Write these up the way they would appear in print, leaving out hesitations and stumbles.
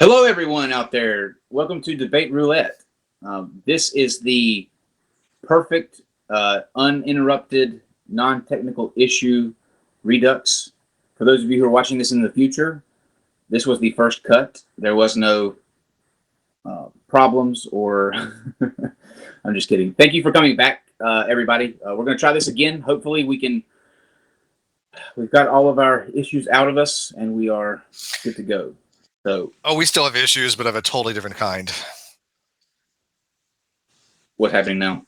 Hello, everyone out there. Welcome to Debate Roulette. This is the perfect, uninterrupted, non-technical issue redux. For those of you who are watching this in the future, this was the first cut. There was no problems or... I'm just kidding. Thank you for coming back, everybody. We're going to try this again. Hopefully we can... We've got all of our issues out of us, and we are good to go. So, we still have issues, but of a totally different kind. What's happening now?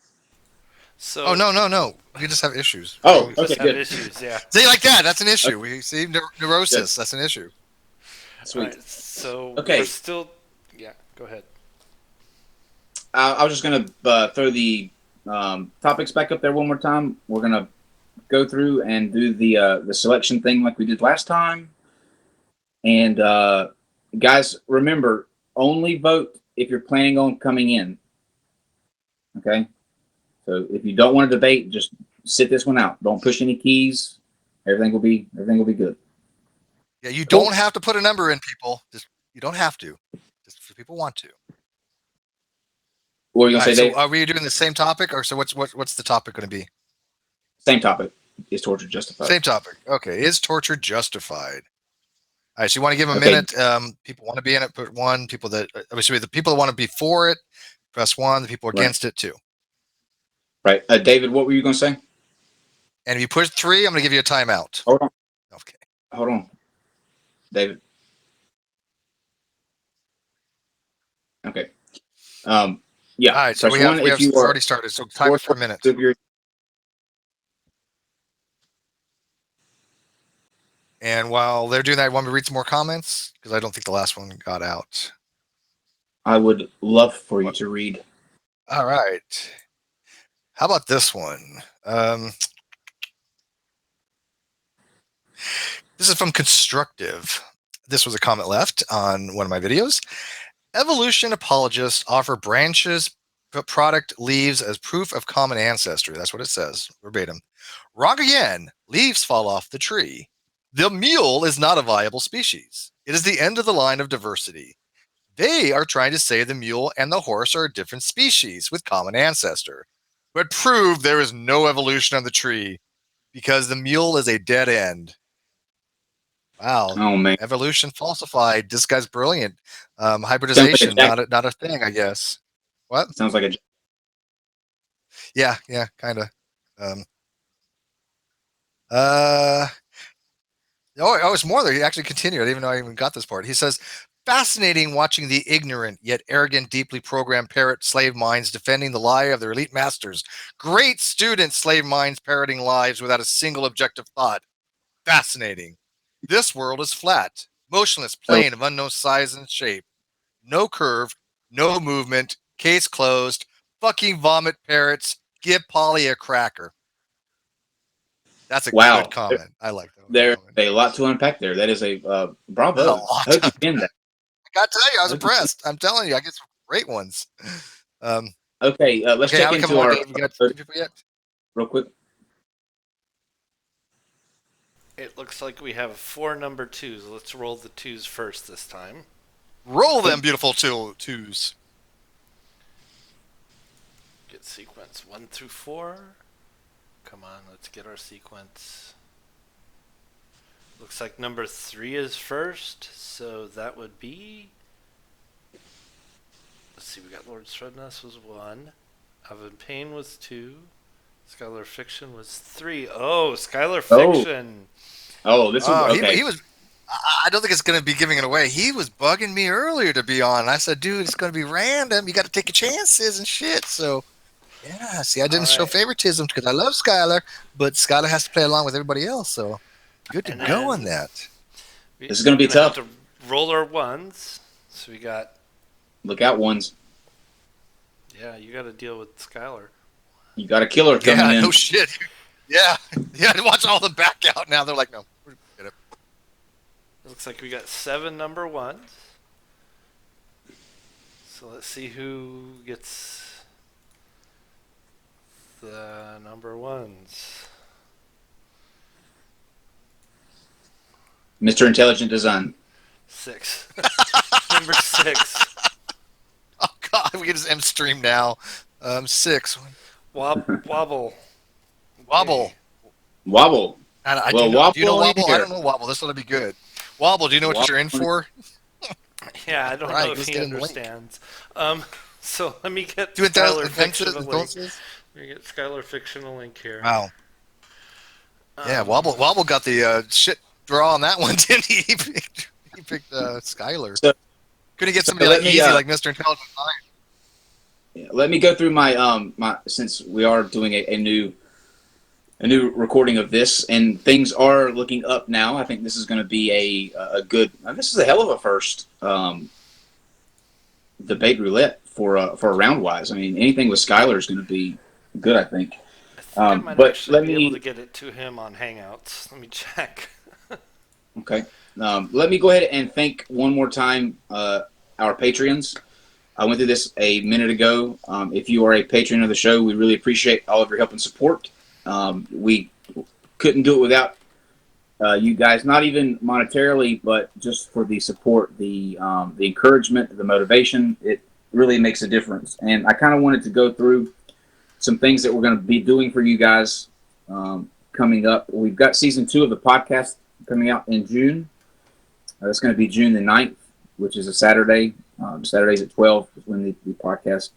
So, no. We just have issues. Oh, okay, good. Issues, yeah. See, like that. That's an issue. We see neurosis. Good. That's an issue. Sweet. Right, so okay. We're still... Yeah, go ahead. I was just going to throw the topics back up there one more time. We're going to go through and do the selection thing like we did last time. And guys, remember, only vote if you're planning on coming in. Okay? So if you don't want to debate, just sit this one out. Don't push any keys. Everything will be good. Yeah, you don't have to put a number in, people. You don't have to. Just if people want to. What are you gonna say, Dave? So are we doing the same topic, or so what's the topic going to be? Same topic. Is torture justified? Same topic. Okay. Is torture justified? All right. So you want to give them a minute. People want to be in it, put one. People that obviously the people that want to be for it, press one. The people against it, 2. Right. David, what were you going to say? And if you push 3, I'm going to give you a timeout. Hold on. Okay. Hold on. David. Okay. Yeah. All right. So we have already started. So time it for a minute. And while they're doing that, I want me to read some more comments because I don't think the last one got out. I would love for you to read. All right. How about this one? This is from Constructive. This was a comment left on one of my videos. Evolution apologists offer branches product leaves as proof of common ancestry. That's what it says, verbatim. Wrong again. Leaves fall off the tree. The mule is not a viable species. It is the end of the line of diversity. They are trying to say the mule and the horse are a different species with common ancestor, but prove there is no evolution on the tree because the mule is a dead end. Wow. Oh, man. Evolution falsified. This guy's brilliant. Hybridization, not a thing, I guess. What? Sounds like a... Yeah, kind of. It's more there. He actually continued. I didn't even know I even got this part. He says, fascinating watching the ignorant yet arrogant, deeply programmed parrot slave minds defending the lie of their elite masters. Great student slave minds parroting lives without a single objective thought. Fascinating. This world is flat, motionless plane of unknown size and shape. No curve, no movement, case closed, fucking vomit parrots, give Polly a cracker. That's a good comment. I like that. There's a lot to unpack there. That is a bravo. I hope you can that. I got to tell you, I was impressed. I'm telling you, I get some great ones. Okay, let's check into our... You got people yet? Real quick. It looks like we have 4 number 2s. Let's roll the 2s first this time. Roll them, beautiful 2s. Get sequence 1 through 4. Come on, let's get our sequence. Looks like number 3 is first, so that would be... Let's see, we got Lord Stredness was 1. Oven Pain was 2. Skylar Fiction was 3. Oh, Skylar Fiction. Oh, this was okay. He was. I don't think it's going to be giving it away. He was bugging me earlier to be on. I said, dude, it's going to be random. You got to take your chances and shit. So, yeah. See, I didn't show favoritism because I love Skylar, but Skylar has to play along with everybody else. So, good to go on that. This is going to be tough. Have to roll our 1s. So we got. Look out, 1s. Yeah, you got to deal with Skylar. You got a killer coming in. No shit. Yeah. Watch all the back out now. They're like, no. Get it. Looks like we got 7 number 1s. So let's see who gets the number 1s. Mr. Intelligent Design. 6. Number 6. Oh God, we can just end stream now. 6. Wobble. Wobble. Wobble. I Well, do you know Wobble Wobble? I here. don't know Wobble. This ought to be good. Wobble, do you know what you're in for? Yeah, I don't Right, know if let's he get him the link. understands. So let me get Do it down Skylar Fiction a link. entonces. Let me get Skylar Fiction a link here. Wow. Yeah, Wobble got the shit draw on that one, didn't he? He picked Skylar. So- Couldn't he get so somebody let like me, easy, like Mr. Intelligent Science? Yeah, let me go through my since we are doing a new recording of this, and things are looking up now. I think this is going to be a good. This is a hell of a first debate roulette for a round wise. I mean, anything with Skylar is going to be good. I think. I think I might But actually let be me- able to get it to him on Hangouts. Let me check. Okay. Let me go ahead and thank one more time our Patreons. I went through this a minute ago. If you are a patron of the show, we really appreciate all of your help and support. We couldn't do it without you guys, not even monetarily, but just for the support, the encouragement, the motivation. It really makes a difference. And I kind of wanted to go through some things that we're going to be doing for you guys coming up. We've got season 2 of the podcast coming out in June. That's going to be June the 9th, which is a Saturday. Saturdays at 12 is when the podcast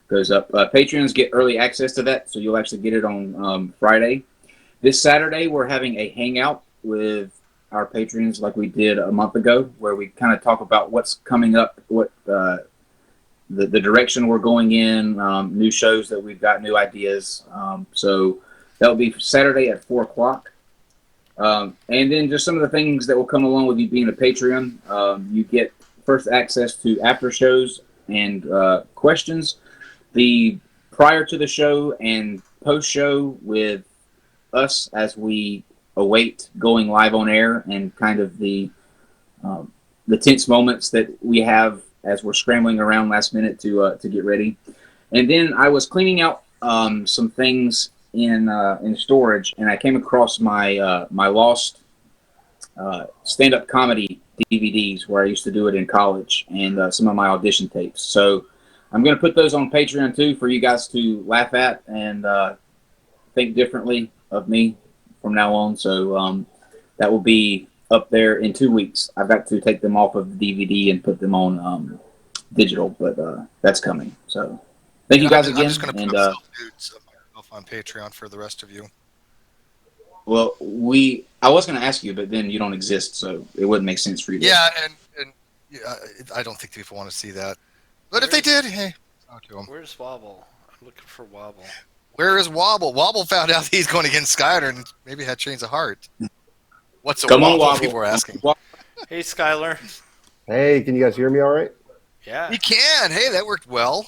goes up. Patreons get early access to that, so you'll actually get it on Friday. This Saturday, we're having a hangout with our patrons like we did a month ago, where we kind of talk about what's coming up, what the direction we're going in, new shows that we've got, new ideas. So that'll be Saturday at 4 o'clock. And then just some of the things that will come along with you being a Patreon. You get first access to after shows and questions. The prior to the show and post show with us as we await going live on air, and kind of the tense moments that we have as we're scrambling around last minute to get ready. And then I was cleaning out some things in storage, and I came across my my lost stand-up comedy DVDs where I used to do it in college, and some of my audition tapes. So I'm going to put those on Patreon too for you guys to laugh at and think differently of me from now on. So that will be up there in 2 weeks. I've got to take them off of the DVD and put them on digital, but that's coming. So thank you guys again. I'm just going to put up self-nudes on Patreon for the rest of you. Well, I was going to ask you, but then you don't exist, so it wouldn't make sense for you. Yeah, and I don't think people want to see that. But if they did, hey, talk to them. Where's Wobble? I'm looking for Wobble. Where is Wobble? Wobble found out he's going against Skyler and maybe had change of heart. What's a Come on, Wobble? Wobble. People were asking. Hey, Skylar. Hey, can you guys hear me all right? Yeah. You can. Hey, that worked well.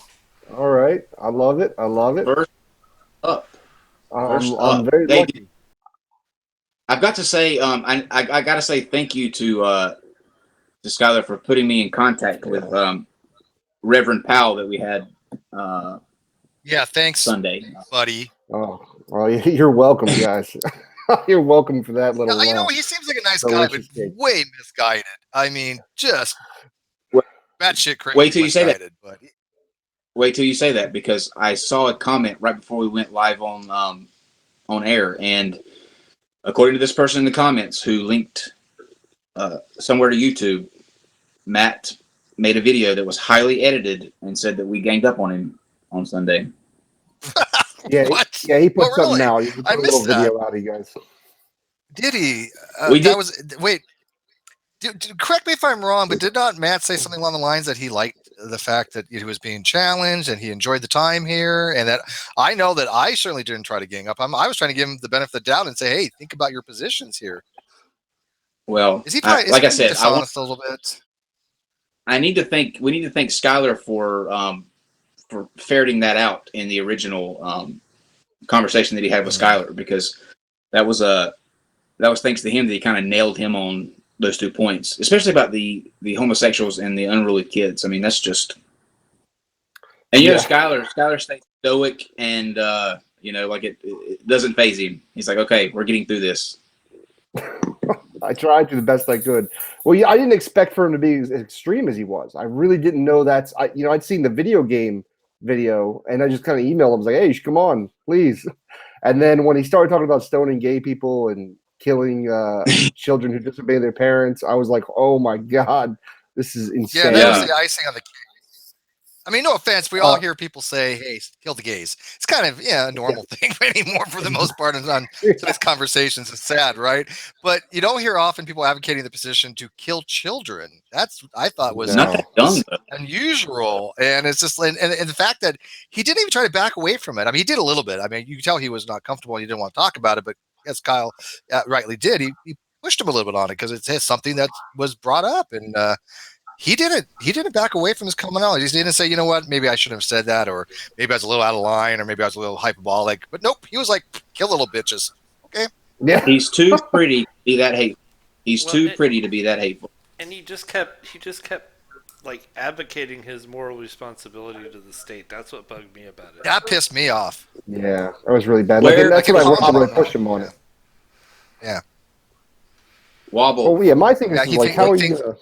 All right. I love it. I love it. First up. I'm very Hey, lucky. I've got to say, I got to say thank you to Skylar for putting me in contact with Reverend Powell that we had Yeah, thanks, Sunday. buddy. Oh, well, you're welcome, guys. You're welcome for that little. You know, he seems like a nice guy, but delicious cake. way misguided. I mean, just Wait- batshit crazy. wait till you say that. misguided, but Wait till you say that, because I saw a comment right before we went live on air, and according to this person in the comments who linked somewhere to YouTube, Matt made a video that was highly edited and said that we ganged up on him on Sunday. Yeah, What? he put Oh, something really? out. He put I a little missed that. video out, you guys. Did he? We that did. was wait. Correct me if I'm wrong, but did not Matt say something along the lines that he liked the fact that he was being challenged and he enjoyed the time here, and that I know that I certainly didn't try to gang up. I was trying to give him the benefit of the doubt and say, hey, think about your positions here. Well, Is he trying? like I is he said, dishonest a little bit? we need to thank Skylar for ferreting that out in the original conversation that he had with Skylar, because that was thanks to him that he kind of nailed him on those 2 points, especially about the homosexuals and the unruly kids. I mean, that's just, and you know, Skylar stays stoic, and like it doesn't faze him. He's like, okay, we're getting through this. I tried to the best I could. Well, yeah, I didn't expect for him to be as extreme as he was. I really didn't know I'd seen the video game video, and I just kind of emailed him. I was like, hey, you should come on, please. And then when he started talking about stoning gay people and killing children who disobey their parents, I was like, oh my God, this is insane. Yeah, that was the icing on the cake. I mean, no offense. We all hear people say, hey, kill the gays. It's kind of, a normal thing anymore for the most part on some of these conversations. It's sad, right? But you don't hear often people advocating the position to kill children. That's, I thought, was not that dumb, unusual. And it's just, and the fact that he didn't even try to back away from it. I mean, he did a little bit. I mean, you can tell he was not comfortable. He didn't want to talk about it. But as Kyle rightly did, he pushed him a little bit on it because it's something that was brought up. And, he didn't back away from his commonality. He didn't say, you know what, maybe I shouldn't have said that, or maybe I was a little out of line, or maybe I was a little hyperbolic. But nope, he was like, kill little bitches. Okay. Yeah. He's too pretty to be that hateful. He's too pretty to be that hateful. And he just kept like advocating his moral responsibility to the state. That's what bugged me about it. That pissed me off. Yeah, that was really bad. That's I what I wanted to comment really on push that. him on it. Yeah. Wobble. Well, yeah, my thing is you like, think- how like are you things- gonna?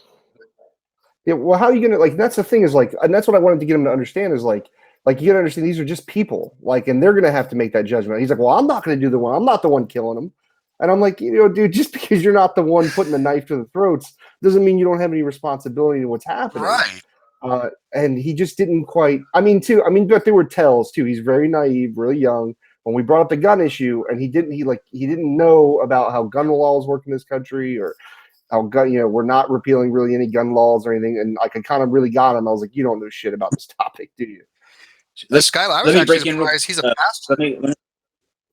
Yeah, well, how are you gonna like? That's the thing is like, and that's what I wanted to get him to understand is like you gotta understand these are just people, like, and they're gonna have to make that judgment. He's like, well, I'm not gonna do the one. I'm not the one killing them. And I'm like, dude, just because you're not the one putting the knife to the throats doesn't mean you don't have any responsibility in what's happening. Right. And he just didn't quite. But there were tells too. He's very naive, really young. When we brought up the gun issue, and he didn't know about how gun laws work in this country, or how we're not repealing really any gun laws or anything. And like, I kind of really got him. I was like, you don't know shit about this topic, do you? Skylar, I was actually surprised. He's a pastor.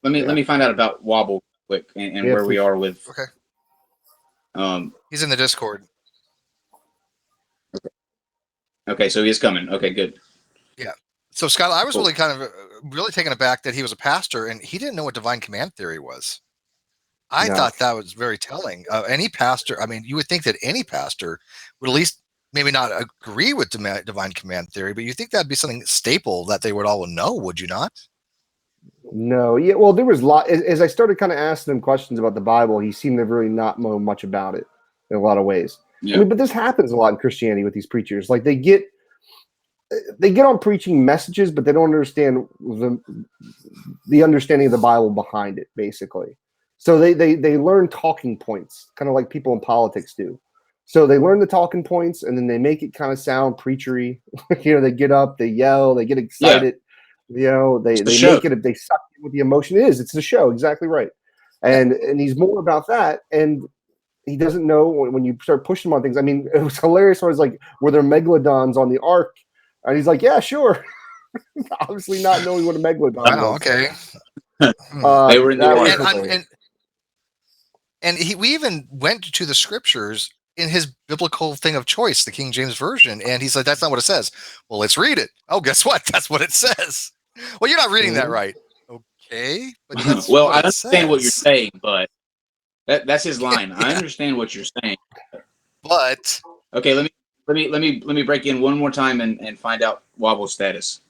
Let me find out about Wobble quick and where we are with. Okay. He's in the Discord. Okay, so he's coming. Okay, good. Yeah. So Skylar, I was really kind of really taken aback that he was a pastor and he didn't know what divine command theory was. I thought that was very telling. Any pastor, I mean, you would think that any pastor would at least maybe not agree with divine command theory, but you think that'd be something staple that they would all know, would you not? No, yeah. Well, there was a lot. As I started kind of asking him questions about the Bible, he seemed to really not know much about it in a lot of ways. Yeah. I mean, but this happens a lot in Christianity with these preachers. Like they get on preaching messages, but they don't understand the understanding of the Bible behind it, basically. So they learn talking points, kind of like people in politics do. So they learn the talking points, and then they make it kind of sound preachery. They get up, they yell, they get excited. Yeah. They make it. They suck in with the emotion. It's the show, exactly right. And he's more about that, and he doesn't know when you start pushing him on things. I mean, it was hilarious. I was like, were there megalodons on the ark? And he's like, yeah, sure. Obviously, not knowing what a megalodon was. Okay. They were in the we even went to the scriptures in his biblical thing of choice, the King James Version, and he's like, that's not what it says. Well, let's read it. Oh, guess what? That's what it says. Well, you're not reading that right. Okay. But well, I understand what you're saying, but that's his line. I understand what you're saying. But okay, let me break in one more time and find out Wobble's status.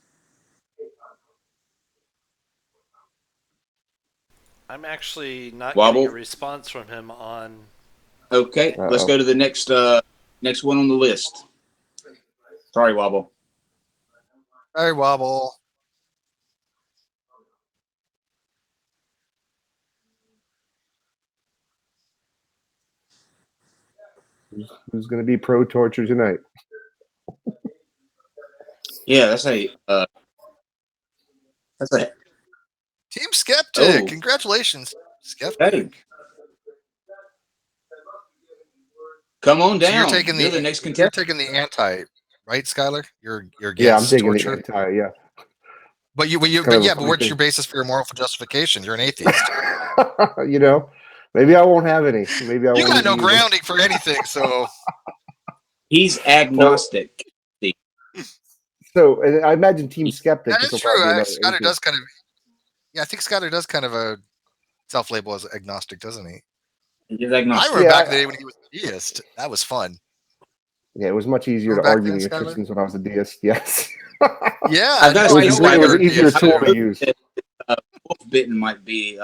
I'm actually not Wobble. getting a response from him on. Okay, let's go to the next one on the list. Sorry, Wobble. Sorry, Wobble. Who's going to be pro torture tonight? Yeah, that's a Team Skeptic. Oh. Congratulations, Skeptic. Hey. Come on down. So you're taking the next You're contestant. taking the anti, right, Skylar? You're against Yeah, I'm taking torture. the anti. Yeah. But what's your basis for your moral justification? You're an atheist. Maybe I won't have any. Maybe I You won't got no use grounding for anything, so He's agnostic. So, and I imagine Team Skeptic. that is true. Skylar does kind of. Yeah, I think Skylar does kind of a self-label as agnostic, doesn't he? He's I agnostic. remember back in the day when he was a deist. That was fun. Yeah, it was much easier to Back argue then, with Skylar? Christians when I was a deist. Yes. Yeah, I've got to no, I say, know it why was you're an a easier deist, tool too. to use. Wolf Bitten might be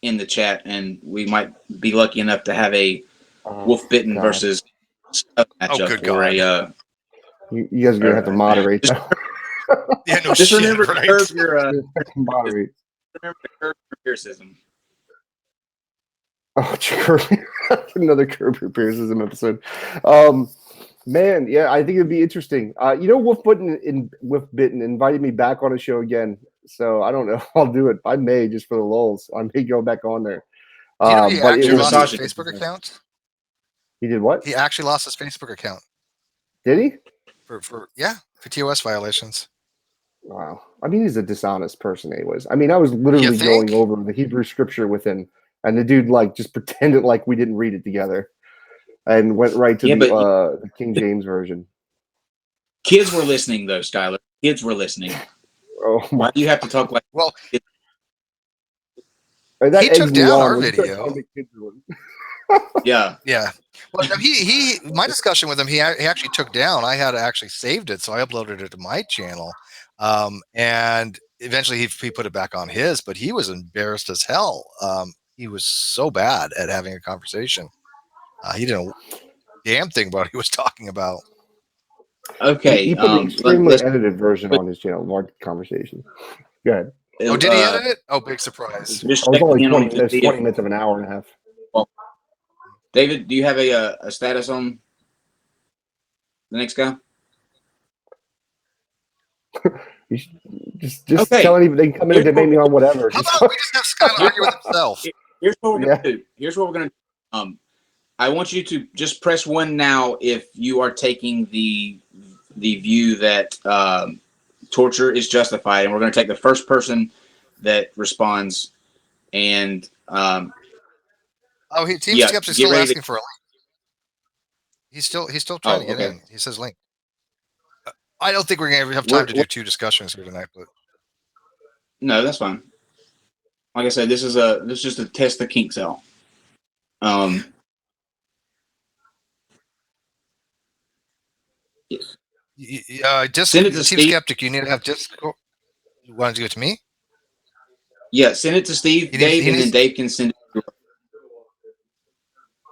in the chat, and we might be lucky enough to have a Oh, Wolf Bitten God. versus Stuff matchup. good or God. You guys are gonna have to moderate just, that. Yeah, no just shit, remember to right? curb your Moderate. remember to curb your criticism. Oh, another Curb Your Criticism episode. Man, yeah, I think it'd be interesting. Wolf Bitten invited me back on a show again, so I don't know if I'll do it. I may, just for the lulls. I may go back on there. Do you know he But it actually was lost his massaging. Facebook account? He did what? He actually lost his Facebook account Did he? for TOS violations. Wow. I mean, he's a dishonest person, anyways. I mean, I was literally think? going over the Hebrew scripture with him, and the dude just pretended like we didn't read it together, and went right to the King James version. Kids were listening, though, Skylar. Kids were listening. Oh my! Why do you have to talk like? Well, That he took eggs me down on our when you start video. calling me kids are- Yeah. Yeah. Well, no, he my discussion with him, he actually took down. I had actually saved it, so I uploaded it to my channel, and eventually he put it back on his. But he was embarrassed as hell. He was so bad at having a conversation. He didn't know a damn thing about what he was talking about. Okay. He put an extremely edited version on his channel. Large conversation. Go ahead. Oh, did he edit it? Oh, big surprise. Just I was only checking in 20 on the minutes. video. 20 minutes of an hour and a half. David, do you have a status on the next guy? You should just Okay. tell anybody they can come in and debate me on whatever. How about we just have Scott argue with himself? Here's what we're gonna do. Here's what we're gonna do. I want you to just press 1 now if you are taking the view that torture is justified, and we're going to take the first person that responds. And Team yeah, Skeptic's get still ready asking for a link. He's still trying to get in. He says link. I don't think we're going to have time to do 2 discussions here tonight, but no, that's fine. Like I said, this is just to test the kinks out. Just send it to Team Steve. Skeptic. You need to have Discord. You want to do it to me? Yeah, send it to Steve, Dave, and then Dave can send it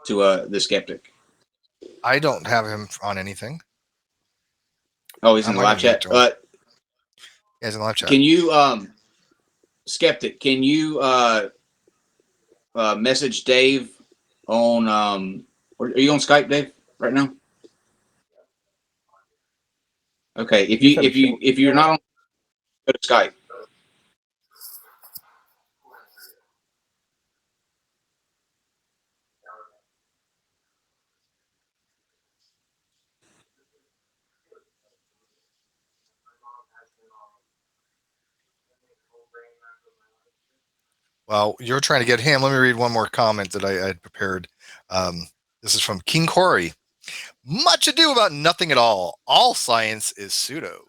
to the Skeptic. I don't have him on anything. Oh, he's in the live chat. Yeah, he's in the live chat. Can you, Skeptic? Can you message Dave on? Are you on Skype, Dave, right now? Okay, if you're not on, go to Skype. Well, you're trying to get him. Let me read one more comment that I had prepared. This is from King Corey. Much ado about nothing at all. All science is pseudo.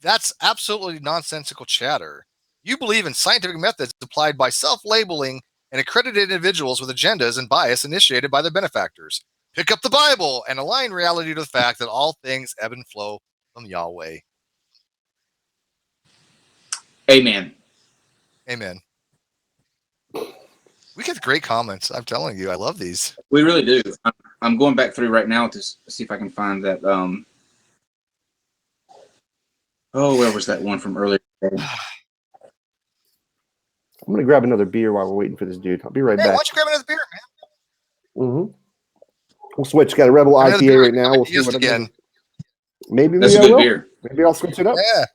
That's absolutely nonsensical chatter. You believe in scientific methods applied by self-labeling and accredited individuals with agendas and bias initiated by their benefactors. Pick up the Bible and align reality to the fact that all things ebb and flow from Yahweh. Amen. Amen. We get great comments. I'm telling you, I love these. We really do. I'm going back through right now to see if I can find that. Where was that one from earlier today? I'm going to grab another beer while we're waiting for this dude. I'll be right back. Why don't you grab another beer, man? Mm-hmm. We'll switch. Got a Rebel IPA right now. We'll see what again. Maybe That's a I good will. beer. Maybe I'll switch it up. Yeah.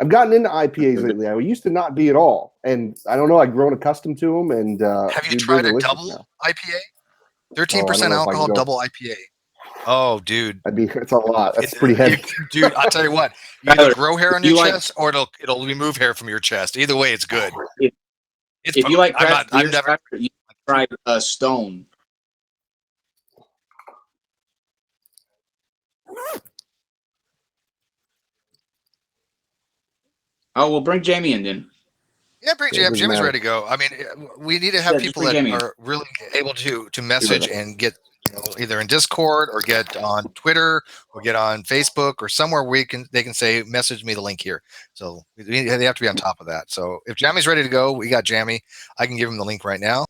I've gotten into IPAs lately. I used to not be at all, and I don't know. I've grown accustomed to them. And have you tried a double IPA? 13% alcohol double IPA. Oh, dude, it's a lot. That's pretty heavy, dude. I'll tell you what. You either grow hair on your chest, or it'll remove hair from your chest. Either way, it's good. If you like craft beer, you try Stone. Oh, we'll bring Jamie in then. Yeah, bring Jamie. Jamie's ready to go. I mean, we need to have people that are really able to message and get either in Discord or get on Twitter or get on Facebook or somewhere where they can say, message me the link here. So they have to be on top of that. So if Jamie's ready to go, we got Jamie. I can give him the link right now.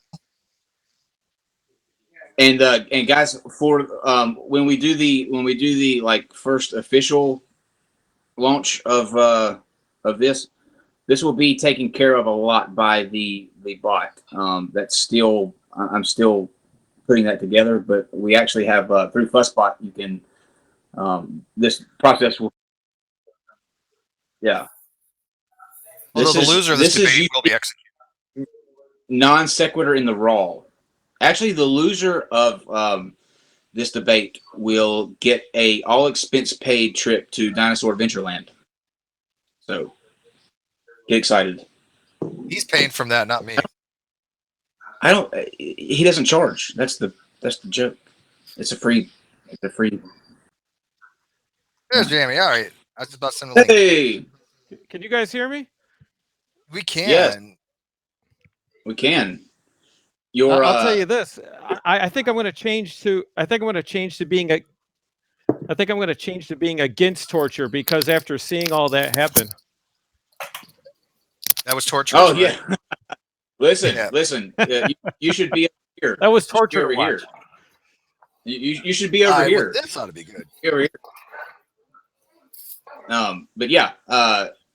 And guys, for when we do the like first official launch of this will be taken care of a lot by the bot. That's still I'm still putting that together, but we actually have through Fussbot you can this process will Although the loser of this debate will be executed. Non sequitur in the raw. Actually, the loser of this debate will get a all expense paid trip to Dinosaur Adventureland. So get excited. He's paying from that, not me. I don't. He doesn't charge. That's the joke. It's a free. There's Jamie. All right, I was about to send the link. Hey, Can you guys hear me? We can. Yes. We can. I'll tell you this. I think I'm going to change to. I think I'm going to change to being against torture because after seeing all that happen. That was torture. Oh right? yeah. Listen. You should be over here. That was torture over here. You should be over here. Well, this ought to be good. Over here. But yeah.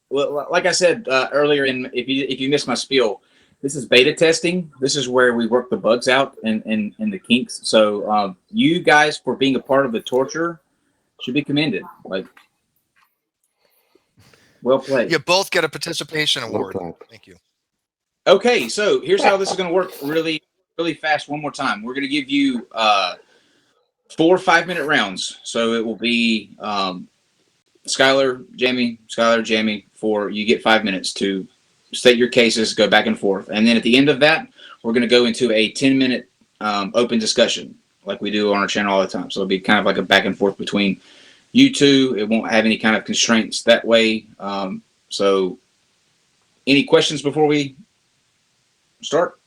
Well, like I said earlier, if you missed my spiel. This is beta testing. This is where we work the bugs out and the kinks. So you guys, for being a part of the torture, should be commended. Like, well played. You both get a participation award. Thank you. Okay, so here's how this is going to work really, really fast. One more time. We're going to give you 4 5-minute rounds. So it will be Skylar, Jamie, for you get 5 minutes to state your cases, go back and forth. And then at the end of that, we're going to go into a 10-minute open discussion like we do on our channel all the time. So it'll be kind of like a back and forth between you two. It won't have any kind of constraints that way. So any questions before we start?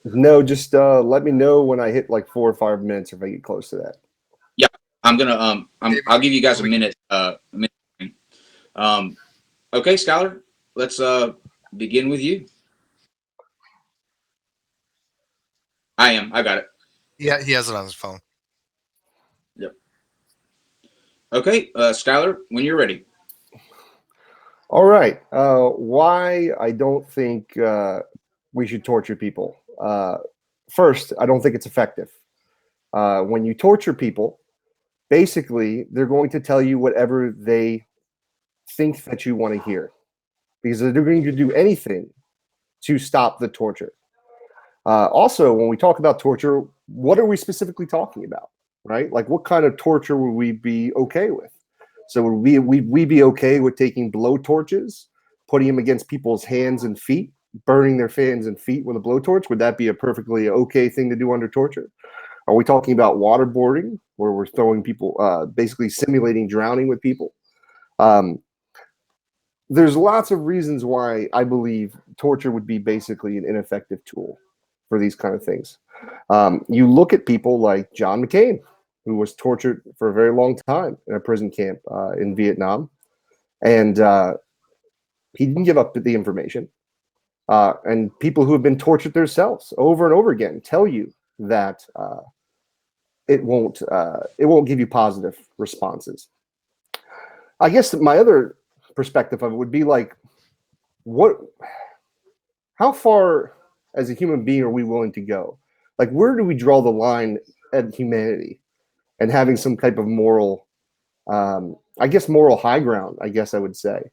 No, just let me know when I hit like 4 or 5 minutes if I get close to that. Yeah, I'm going to I'll give you guys a minute. Okay, Skylar. Let's begin with you. I got it. Yeah, he has it on his phone. Yep. Okay, Skylar, when you're ready. All right. Why I don't think we should torture people. First, I don't think it's effective. When you torture people, basically, they're going to tell you whatever they think that you want to hear. Because they're going to do anything to stop the torture. Also, when we talk about torture, what are we specifically talking about, right? Like, what kind of torture would we be okay with? So would we be okay with taking blow torches, putting them against people's hands and feet, burning their hands and feet with a blowtorch? Would that be a perfectly okay thing to do under torture? Are we talking about waterboarding, where we're throwing people, basically simulating drowning with people? There's lots of reasons why I believe torture would be basically an ineffective tool for these kind of things. You look at people like John McCain, who was tortured for a very long time in a prison camp in Vietnam. And he didn't give up the information. And people who have been tortured themselves over and over again tell you that it won't give you positive responses. I guess my other perspective of it would be like, how far as a human being are we willing to go? Like, where do we draw the line at humanity and having some type of moral, moral high ground, I guess I would say.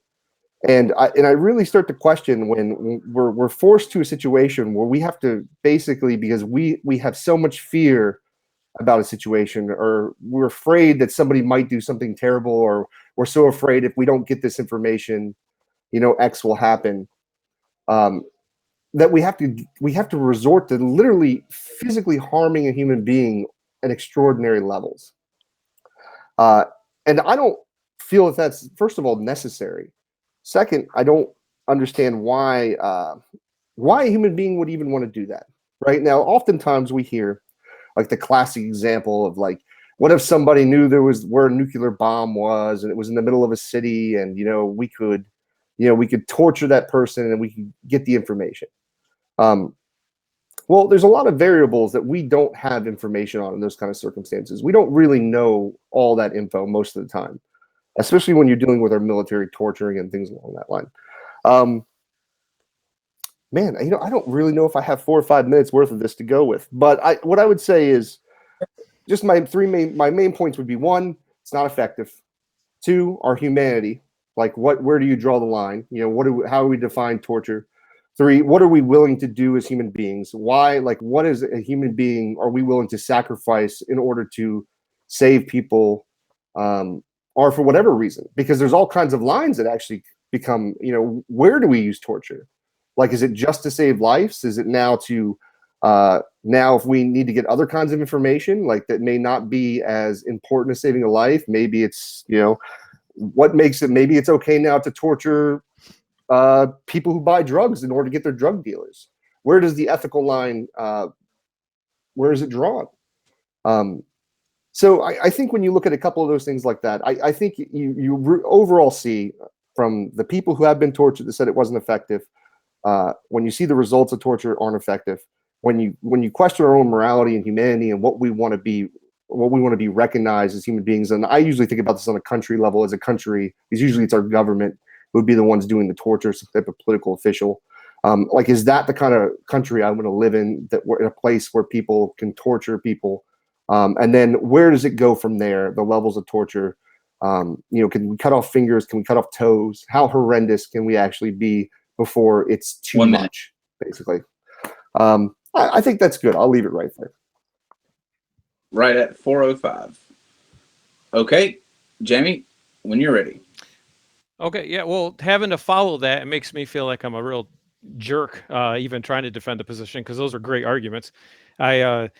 And I really start to question when we're forced to a situation where we have to basically, because we have so much fear about a situation, or we're afraid that somebody might do something terrible, or we're so afraid if we don't get this information, X will happen, that we have to resort to literally physically harming a human being at extraordinary levels. And I don't feel that that's, first of all, necessary. Second, I don't understand why a human being would even want to do that. Right now, oftentimes we hear like the classic example of like, what if somebody knew there was where a nuclear bomb was and it was in the middle of a city, and we could torture that person and we could get the information. Well, there's a lot of variables that we don't have information on in those kind of circumstances. We don't really know all that info most of the time, especially when you're dealing with our military torturing and things along that line. Man, I don't really know if I have 4 or 5 minutes worth of this to go with, but what I would say is just my main points would be: 1, it's not effective. 2, our humanity, like where do you draw the line? How do we define torture? 3, what are we willing to do as human beings? Why, like, what is a human being are we willing to sacrifice in order to save people, or for whatever reason? Because there's all kinds of lines that actually become, where do we use torture? Like, is it just to save lives? Is it now to, now if we need to get other kinds of information, like that may not be as important as saving a life, maybe it's, what makes it, maybe it's okay now to torture people who buy drugs in order to get their drug dealers. Where does the ethical line, where is it drawn? So I think when you look at a couple of those things like that, I think you overall see from the people who have been tortured that said it wasn't effective, when you see the results of torture aren't effective, when you question our own morality and humanity and what we want to be recognized as human beings. And I usually think about this on a country level. As a country, because usually it's our government who would be the ones doing the torture, some type of political official. Like, is that the kind of country I want to live in, that we're in a place where people can torture people? And then where does it go from there? The levels of torture, can we cut off fingers? Can we cut off toes? How horrendous can we actually be before it's too much, basically? I think that's good. I'll leave it right there. Right at 4:05. Okay, Jamie, when you're ready. Okay, yeah. Well, having to follow that, it makes me feel like I'm a real jerk, even trying to defend the position, because those are great arguments. I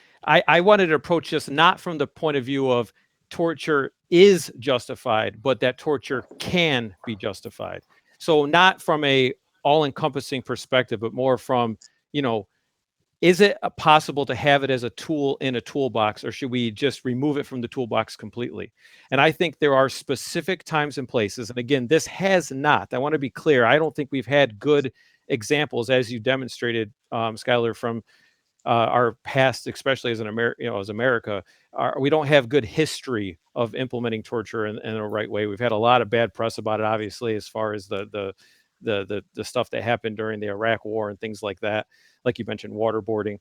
wanted to approach this not from the point of view of torture is justified, but that torture can be justified. So not from a all-encompassing perspective, but more from, is it possible to have it as a tool in a toolbox, or should we just remove it from the toolbox completely? And I think there are specific times and places. And again, this has not, I want to be clear, I don't think we've had good examples, as you demonstrated, Skylar, from our past, especially as as America. We don't have good history of implementing torture in a right way. We've had a lot of bad press about it, obviously, as far as the stuff that happened during the Iraq War and things like that. Like you mentioned, waterboarding.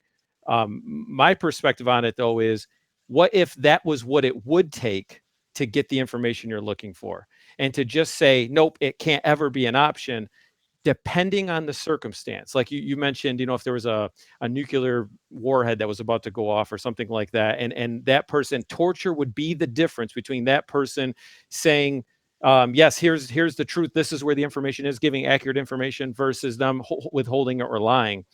My perspective on it, though, is what if that was what it would take to get the information you're looking for, and to just say, nope, it can't ever be an option, depending on the circumstance. Like you mentioned, if there was a nuclear warhead that was about to go off or something like that, and that person, torture would be the difference between that person saying, yes, here's the truth, this is where the information is, giving accurate information, versus them withholding it or lying.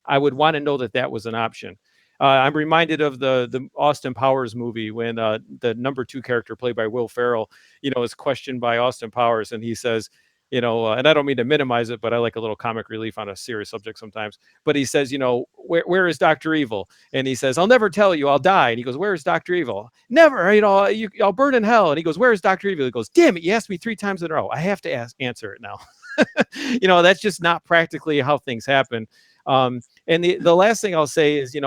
I would want to know that was an option. I'm reminded of the Austin Powers movie when the number 2 character played by Will Ferrell, is questioned by Austin Powers, and he says, and I don't mean to minimize it, but I like a little comic relief on a serious subject sometimes. But he says, where is Dr. Evil? And he says, I'll never tell you, I'll die. And he goes, where is Dr. Evil? Never, I'll burn in hell. And he goes, where is Dr. Evil? He goes, damn it, you asked me 3 times in a row. I have to answer it now. That's just not practically how things happen. And the last thing I'll say is,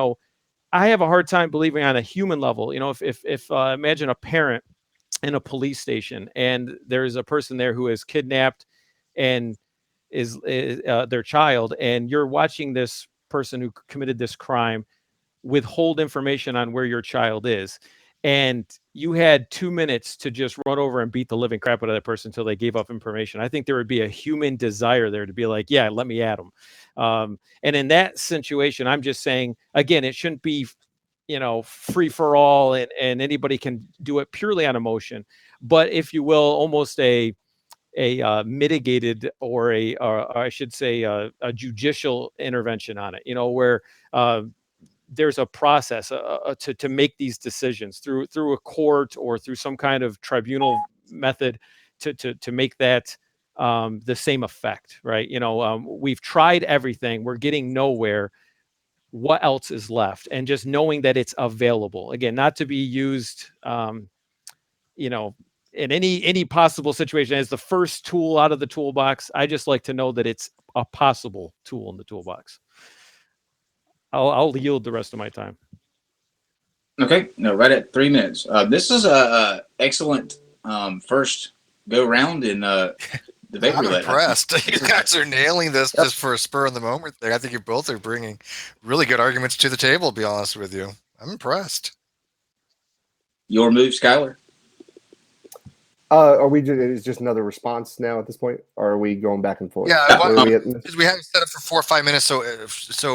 I have a hard time believing on a human level, if imagine a parent in a police station, and there's a person there who is kidnapped and is their child, and you're watching this person who committed this crime withhold information on where your child is, and you had 2 minutes to just run over and beat the living crap out of that person until they gave up information. I think there would be a human desire there to be like, yeah, let me at them. And in that situation, I'm just saying, again, it shouldn't be, free for all, and anybody can do it purely on emotion. But if you will, almost a mitigated, or I should say a judicial intervention on it, where there's a process to make these decisions through a court or through some kind of tribunal method to make that the same effect, right? We've tried everything, we're getting nowhere. what else is left, and just knowing that it's available. Again, not to be used, you know, in any possible situation as the first tool out of the toolbox. I just like to know that it's a possible tool in the toolbox. I'll yield the rest of my time. Okay, no, right at 3 minutes. This is a excellent first go round in debate I'm roulette. impressed. You guys are nailing this just for a spur of the moment thing. I think you both are bringing really good arguments to the table, to be honest with you. I'm impressed. Your move, Skylar. Are we is just another response now at this point? Or are we going back and forth? Yeah, Where are we at in this? because we have it set up for 4 or 5 minutes. So,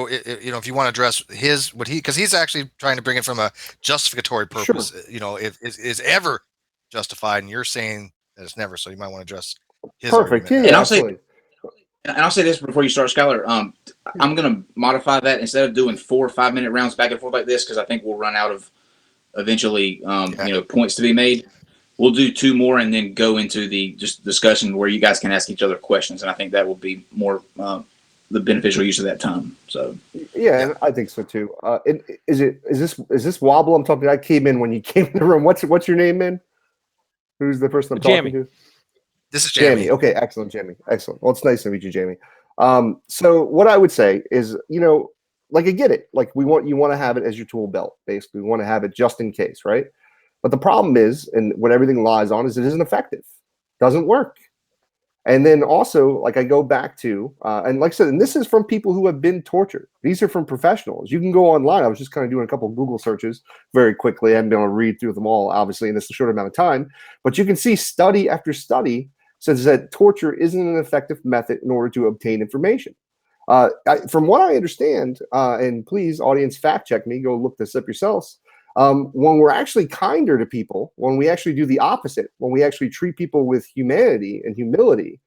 you know, if you want to address because he's actually trying to bring it from a justificatory purpose. Sure. You know, if is ever justified, and you're saying that it's never. So you might want to address his Perfect. argument. Yeah, And I'll absolutely. And I'll say this before you start, Skylar. I'm going to modify that instead of doing 4 or 5 minute rounds back and forth like this, because I think we'll run out of eventually, points to be made. We'll do 2 more and then go into the just discussion where you guys can ask each other questions, and I think that will be more the beneficial use of that time. So Yeah, and I think so too. Is this Wobble I'm talking to? I came in when you came in the room. What's your name, man? Who's the person I'm talking to? This is Jamie. Okay, excellent, Jamie. Excellent. Well, it's nice to meet you, Jamie. So what I would say is, like I get it. Like you want to have it as your tool belt, basically. We want to have it just in case, right? But the problem is, and what everything lies on, is it isn't effective. Doesn't work. And then also, like I go back to, and like I said, and this is from people who have been tortured. These are from professionals. You can go online. I was just kind of doing a couple of Google searches very quickly. I haven't been able to read through them all, obviously, in this short amount of time. But you can see study after study says that torture isn't an effective method in order to obtain information. From what I understand, and please, audience, fact check me, go look this up yourselves. When we're actually kinder to people, when we actually do the opposite, when we actually treat people with humanity and humility,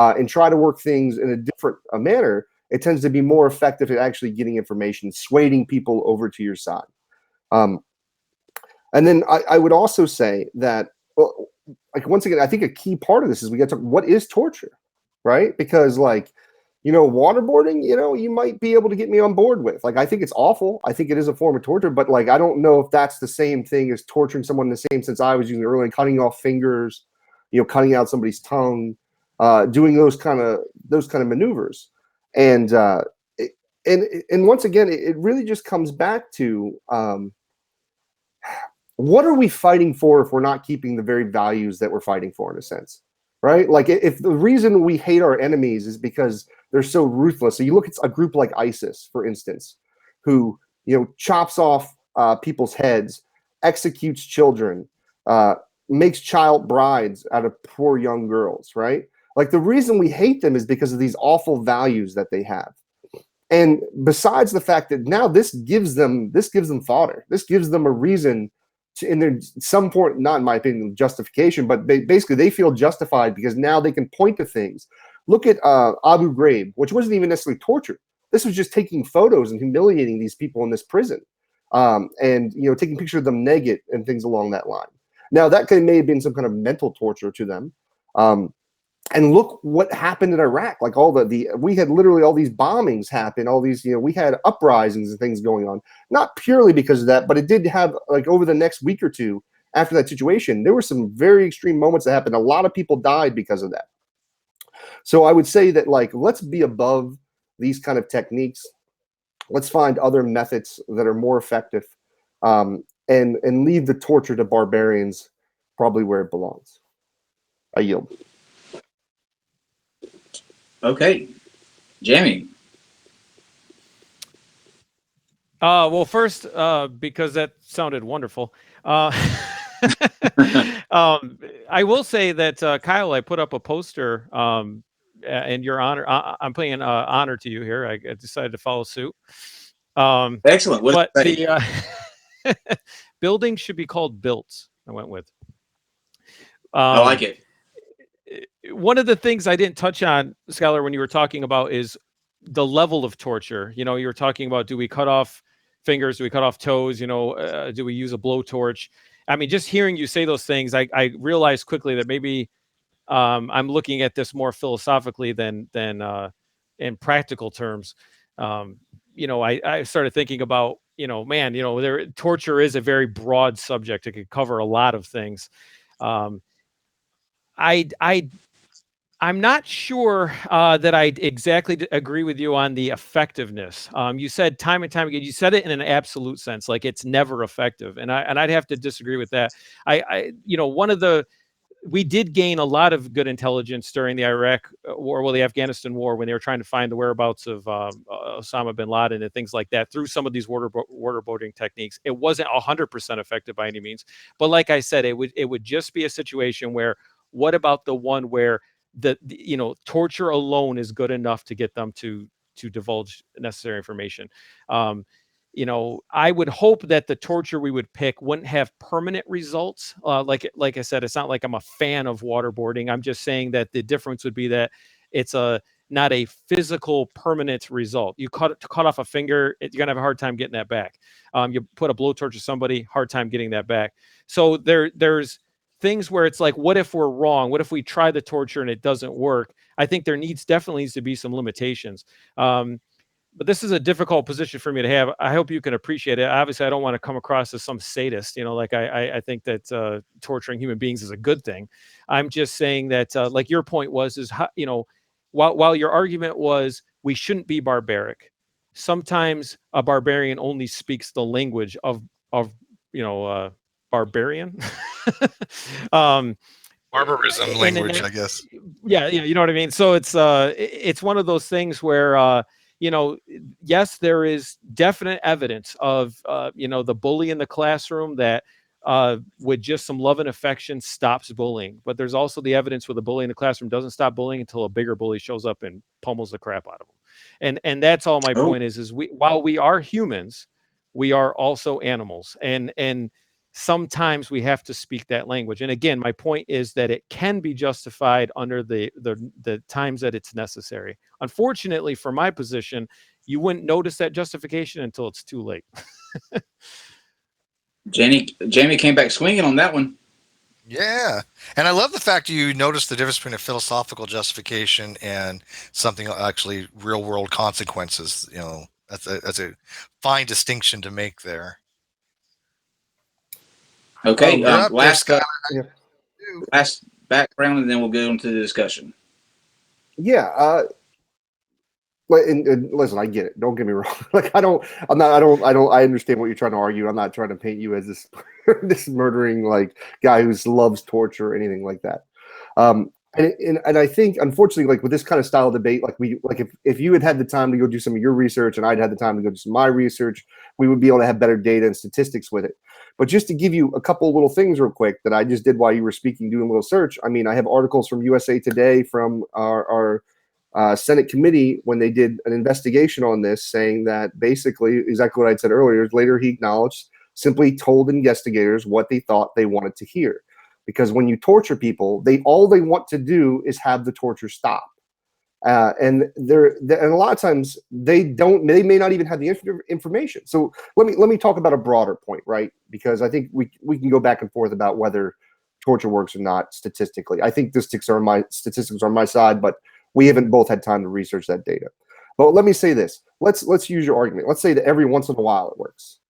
and try to work things in a different manner, it tends to be more effective at actually getting information, swaying people over to your side. And then I would also say that, well, like once again, I think a key part of this is we got to talk, what is torture, right? Because like, waterboarding, you might be able to get me on board with. Like, I think it's awful. I think it is a form of torture, but like, I don't know if that's the same thing as torturing someone in the same sense I was using earlier, cutting off fingers, cutting out somebody's tongue, doing those kind of maneuvers. And once again, it really just comes back to, what are we fighting for if we're not keeping the very values that we're fighting for, in a sense, right? Like if the reason we hate our enemies is because they're so ruthless. So you look at a group like ISIS, for instance, who, chops off people's heads, executes children, makes child brides out of poor young girls, right? Like the reason we hate them is because of these awful values that they have. And besides the fact that now this gives them fodder, this gives them a reason to, in their some point, not in my opinion, justification, but basically they feel justified because now they can point to things. Look at Abu Ghraib, which wasn't even necessarily torture. This was just taking photos and humiliating these people in this prison, and taking pictures of them naked and things along that line. Now that may have been some kind of mental torture to them. And look what happened in Iraq. Like we had literally all these bombings happen, all these, we had uprisings and things going on, not purely because of that, but it did have, like, over the next week or two after that situation, there were some very extreme moments that happened. A lot of people died because of that. So I would say that, like, let's be above these kind of techniques. Let's find other methods that are more effective, and leave the torture to barbarians probably where it belongs. I yield. okay, Jamie. Well, first, because that sounded wonderful. I will say that, Kyle, I put up a poster in your honor. I'm paying honor to you here. I decided to follow suit. Excellent. What But does it say? the building should be called built. I went with. I like it. One of the things I didn't touch on, Scholar, when you were talking about is the level of torture. You were talking about, do we cut off fingers? Do we cut off toes? Do we use a blowtorch? I mean, just hearing you say those things, I realized quickly that maybe I'm looking at this more philosophically than in practical terms. I started thinking about, man, torture is a very broad subject. It could cover a lot of things. Um, I'm not sure that I exactly agree with you on the effectiveness. You said time and time again, you said it in an absolute sense, like it's never effective, and I'd have to disagree with that. We did gain a lot of good intelligence during the Iraq war, well, the Afghanistan war, when they were trying to find the whereabouts of Osama bin Laden and things like that through some of these waterboarding techniques. It wasn't 100% effective by any means, but like I said, it would just be a situation where, what about the one where torture alone is good enough to get them to divulge necessary information? I would hope that the torture we would pick wouldn't have permanent results. Like I said, it's not like I'm a fan of waterboarding. I'm just saying that the difference would be that it's not a physical permanent result. You cut off a finger, you're gonna have a hard time getting that back. You put a blowtorch to somebody, hard time getting that back. So there's things where it's like, what if we're wrong? What if we try the torture and it doesn't work? I think there definitely needs to be some limitations. But this is a difficult position for me to have. I hope you can appreciate it. Obviously, I don't want to come across as some sadist. Like I think that torturing human beings is a good thing. I'm just saying that, like your point is how, while your argument was we shouldn't be barbaric, sometimes a barbarian only speaks the language of barbarian. Barbarism language, I guess. Yeah, you know what I mean. So it's one of those things where yes, there is definite evidence of the bully in the classroom that with just some love and affection stops bullying. But there's also the evidence where the bully in the classroom doesn't stop bullying until a bigger bully shows up and pummels the crap out of them. And that's all my point is while we are humans, we are also animals, and sometimes we have to speak that language. And again, my point is that it can be justified under the times that it's necessary. Unfortunately, for my position, you wouldn't notice that justification until it's too late. Jamie came back swinging on that one. Yeah, and I love the fact you noticed the difference between a philosophical justification and something actually real world consequences. That's a fine distinction to make there. Okay, last background, and then we'll go into the discussion. Yeah. And listen, I get it. Don't get me wrong. Like I understand what you're trying to argue. I'm not trying to paint you as this murdering like guy who loves torture or anything like that. And I think unfortunately, like with this kind of style of debate, if you had the time to go do some of your research and I'd had the time to go do some of my research, we would be able to have better data and statistics with it. But just to give you a couple little things real quick that I just did while you were speaking, doing a little search. I mean, I have articles from USA Today, from our Senate committee, when they did an investigation on this, saying that basically exactly what I said earlier. Later, he acknowledged, simply told investigators what they thought they wanted to hear. Because when you torture people, all they want to do is have the torture stop. And a lot of times they may not even have the information. So let me talk about a broader point, right? Because I think we can go back and forth about whether torture works or not statistically. I think the statistics are on my side, but we haven't both had time to research that data. But let me say this. Let's use your argument. Let's say that every once in a while it works.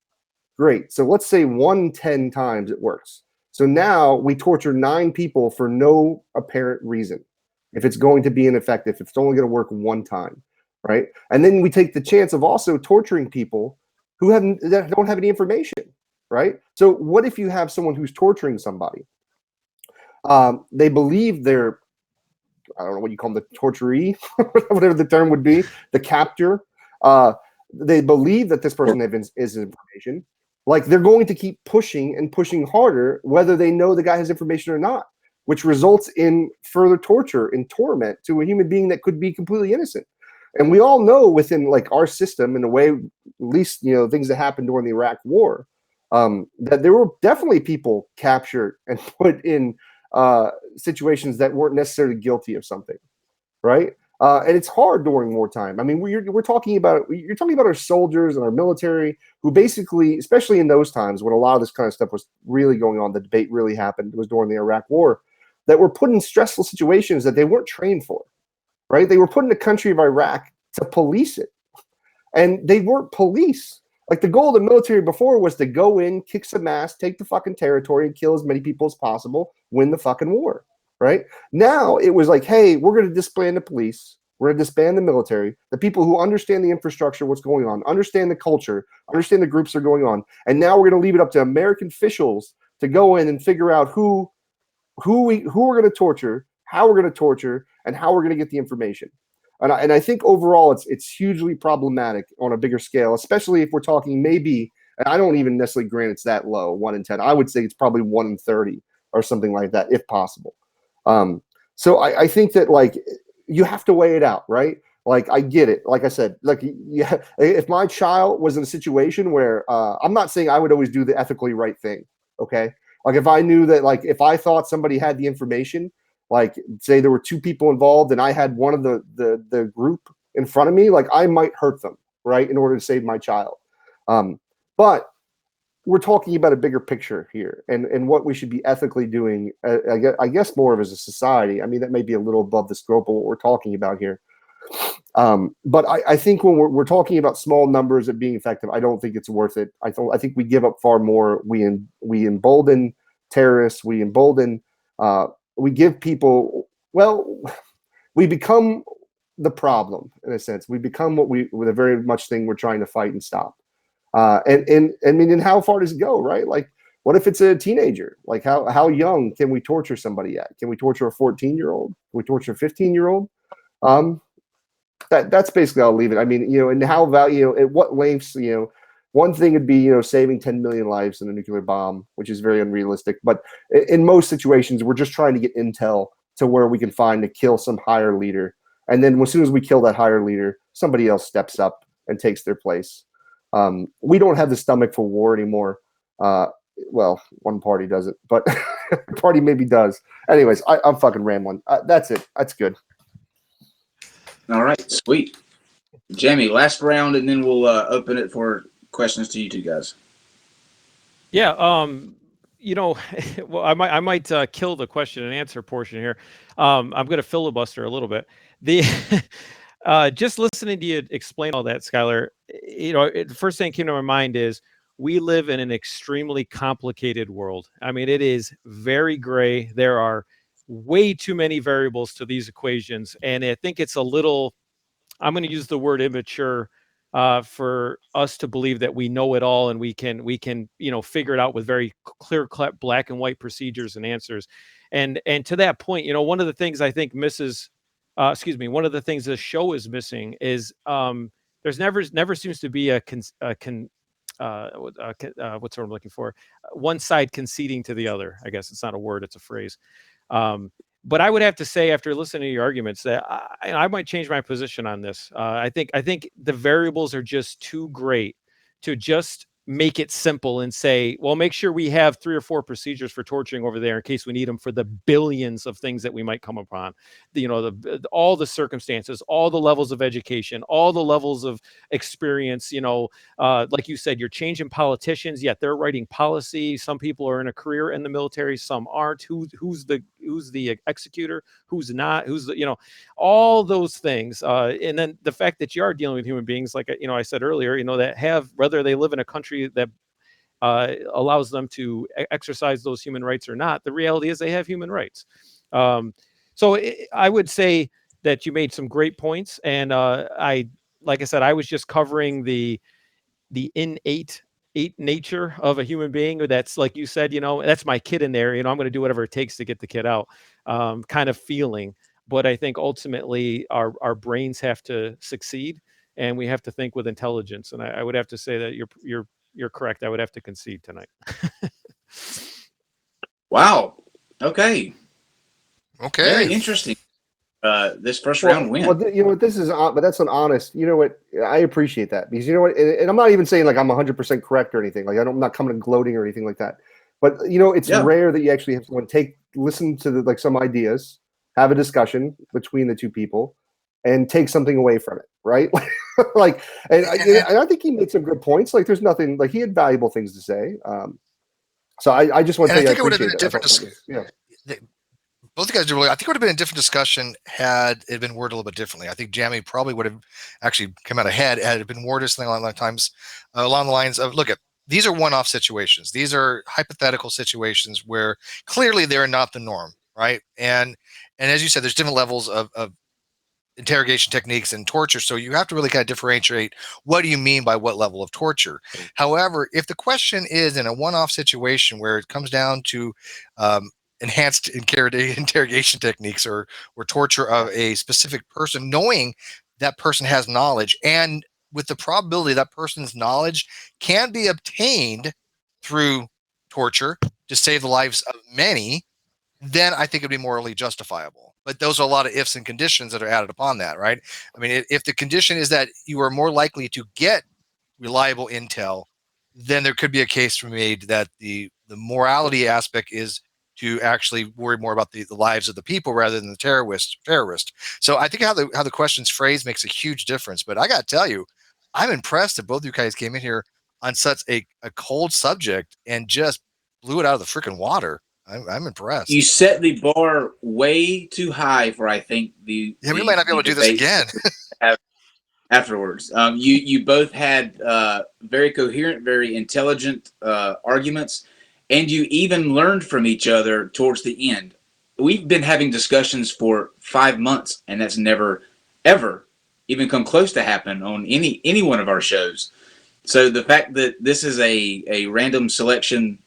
Great. So let's say 110 times it works. So now we torture 9 people for no apparent reason. If it's going to be ineffective, if it's only going to work one time, right? And then we take the chance of also torturing people that don't have any information, right? So what if you have someone who's torturing somebody? They believe they're, I don't know what you call them, the torturee, whatever the term would be, the captor. They believe that this person is information. Like they're going to keep pushing and pushing harder, whether they know the guy has information or not, which results in further torture and torment to a human being that could be completely innocent. And we all know within like our system, in a way, at least, things that happened during the Iraq War, that there were definitely people captured and put in situations that weren't necessarily guilty of something, right? And it's hard during wartime. I mean, you're talking about our soldiers and our military who basically, especially in those times when a lot of this kind of stuff was really going on, the debate really happened, it was during the Iraq War, that were put in stressful situations that they weren't trained for, right? They were put in the country of Iraq to police it. and they weren't police. Like the goal of the military before was to go in, kick some ass, take the fucking territory, and kill as many people as possible, win the fucking war, right? Now it was like, hey, we're going to disband the police. We're going to disband the military. The people who understand the infrastructure, what's going on, understand the culture, understand the groups that are going on. And now we're going to leave it up to American officials to go in and figure out who we're going to torture, how we're going to torture, and how we're going to get the information. And I think overall it's hugely problematic on a bigger scale, especially if we're talking maybe, and I don't even necessarily grant it's that low, 1 in 10. I would say it's probably 1 in 30 or something like that, if possible. So I think that like you have to weigh it out, right? Like I get it. Like I said, like yeah, if my child was in a situation where I'm not saying I would always do the ethically right thing, okay? Like if I knew that, like if I thought somebody had the information, like say there were 2 people involved and I had one of the group in front of me, like I might hurt them, right, in order to save my child. But we're talking about a bigger picture here and what we should be ethically doing, I guess more of as a society. I mean, that may be a little above the scope of what we're talking about here. But I think when we're talking about small numbers of being effective, I don't think it's worth it. I think we give up far more. We embolden terrorists. We embolden. We give people. Well, we become the problem in a sense. We become what the very much thing we're trying to fight and stop. And I mean, and how far does it go, right? Like, what if it's a teenager? Like, how young can we torture somebody at? Can we torture a 14-year-old? Can we torture a 15-year-old? That's basically I'll leave it. I mean, and how at what lengths, one thing would be, saving 10 million lives in a nuclear bomb, which is very unrealistic. But in most situations, we're just trying to get intel to where we can find to kill some higher leader. And then as soon as we kill that higher leader, somebody else steps up and takes their place. We don't have the stomach for war anymore. Well, one party doesn't, but party maybe does. Anyways, I'm fucking rambling. That's it. That's good. All right, sweet. Jamie, last round, and then we'll open it for questions to you two guys. Yeah. Well, I might kill the question and answer portion here. I'm going to filibuster a little bit. Just listening to you explain all that, Skylar, the first thing that came to my mind is we live in an extremely complicated world. I mean, it is very gray. There are way too many variables to these equations. And I think it's a little, I'm going to use the word immature for us to believe that we know it all and we can figure it out with very clear cut black and white procedures and answers. And to that point, one of the things I think one of the things this show is missing is there's never seems to be what's what I'm looking for? One side conceding to the other. I guess it's not a word, it's a phrase. But I would have to say, after listening to your arguments, that I might change my position on this. I think the variables are just too great to just make it simple and say, well, make sure we have 3 or 4 procedures for torturing over there in case we need them for the billions of things that we might come upon. All the circumstances, all the levels of education, all the levels of experience. Like you said, you're changing politicians, yet they're writing policy. Some people are in a career in the military, some aren't. Who's the executor? Who's not? All those things. And then the fact that you are dealing with human beings, like I said earlier, that have, whether they live in a country that allows them to exercise those human rights or not, the reality is they have human rights. So I would say that you made some great points, and like I said, I was just covering the innate nature of a human being. That's, like you said, that's my kid in there. I'm going to do whatever it takes to get the kid out, kind of feeling. But I think ultimately our brains have to succeed, and we have to think with intelligence. And I would have to say that you're correct. I would have to concede tonight. Wow. Okay. Very Okay. interesting. This first round win. Well, this is, but that's an honest. You know what? I appreciate that, because and I'm not even saying like I'm 100% correct or anything. Like I'm not coming and gloating or anything like that. But it's rare that you actually have someone listen to some ideas, have a discussion between the two people, and take something away from it, right? And I think he made some good points. Like there's nothing, like he had valuable things to say. So I just want to say I think it would have been a different discussion. Both you guys did really. I think it would have been a different discussion had it been worded a little bit differently. I think Jamie probably would have actually come out ahead had it been worded something along the lines of, look, these are one-off situations. These are hypothetical situations where clearly they're not the norm, right? And as you said, there's different levels of interrogation techniques and torture. So you have to really kind of differentiate what do you mean by what level of torture. However, if the question is in a one-off situation where it comes down to enhanced interrogation techniques or torture of a specific person, knowing that person has knowledge and with the probability that person's knowledge can be obtained through torture to save the lives of many, then I think it'd be morally justifiable. But those are a lot of ifs and conditions that are added upon that, right? I mean, if the condition is that you are more likely to get reliable intel, then there could be a case for made that the morality aspect is to actually worry more about the lives of the people rather than the terrorist. So I think how the question's phrased makes a huge difference. But I got to tell you, I'm impressed that both of you guys came in here on such a cold subject and just blew it out of the freaking water. I'm impressed. You set the bar way too high for, I think, we might not be able to do this again. Afterwards, you both had very coherent, very intelligent arguments, and you even learned from each other towards the end. We've been having discussions for 5 months, and that's never, ever even come close to happen on any one of our shows. So the fact that this is a random selection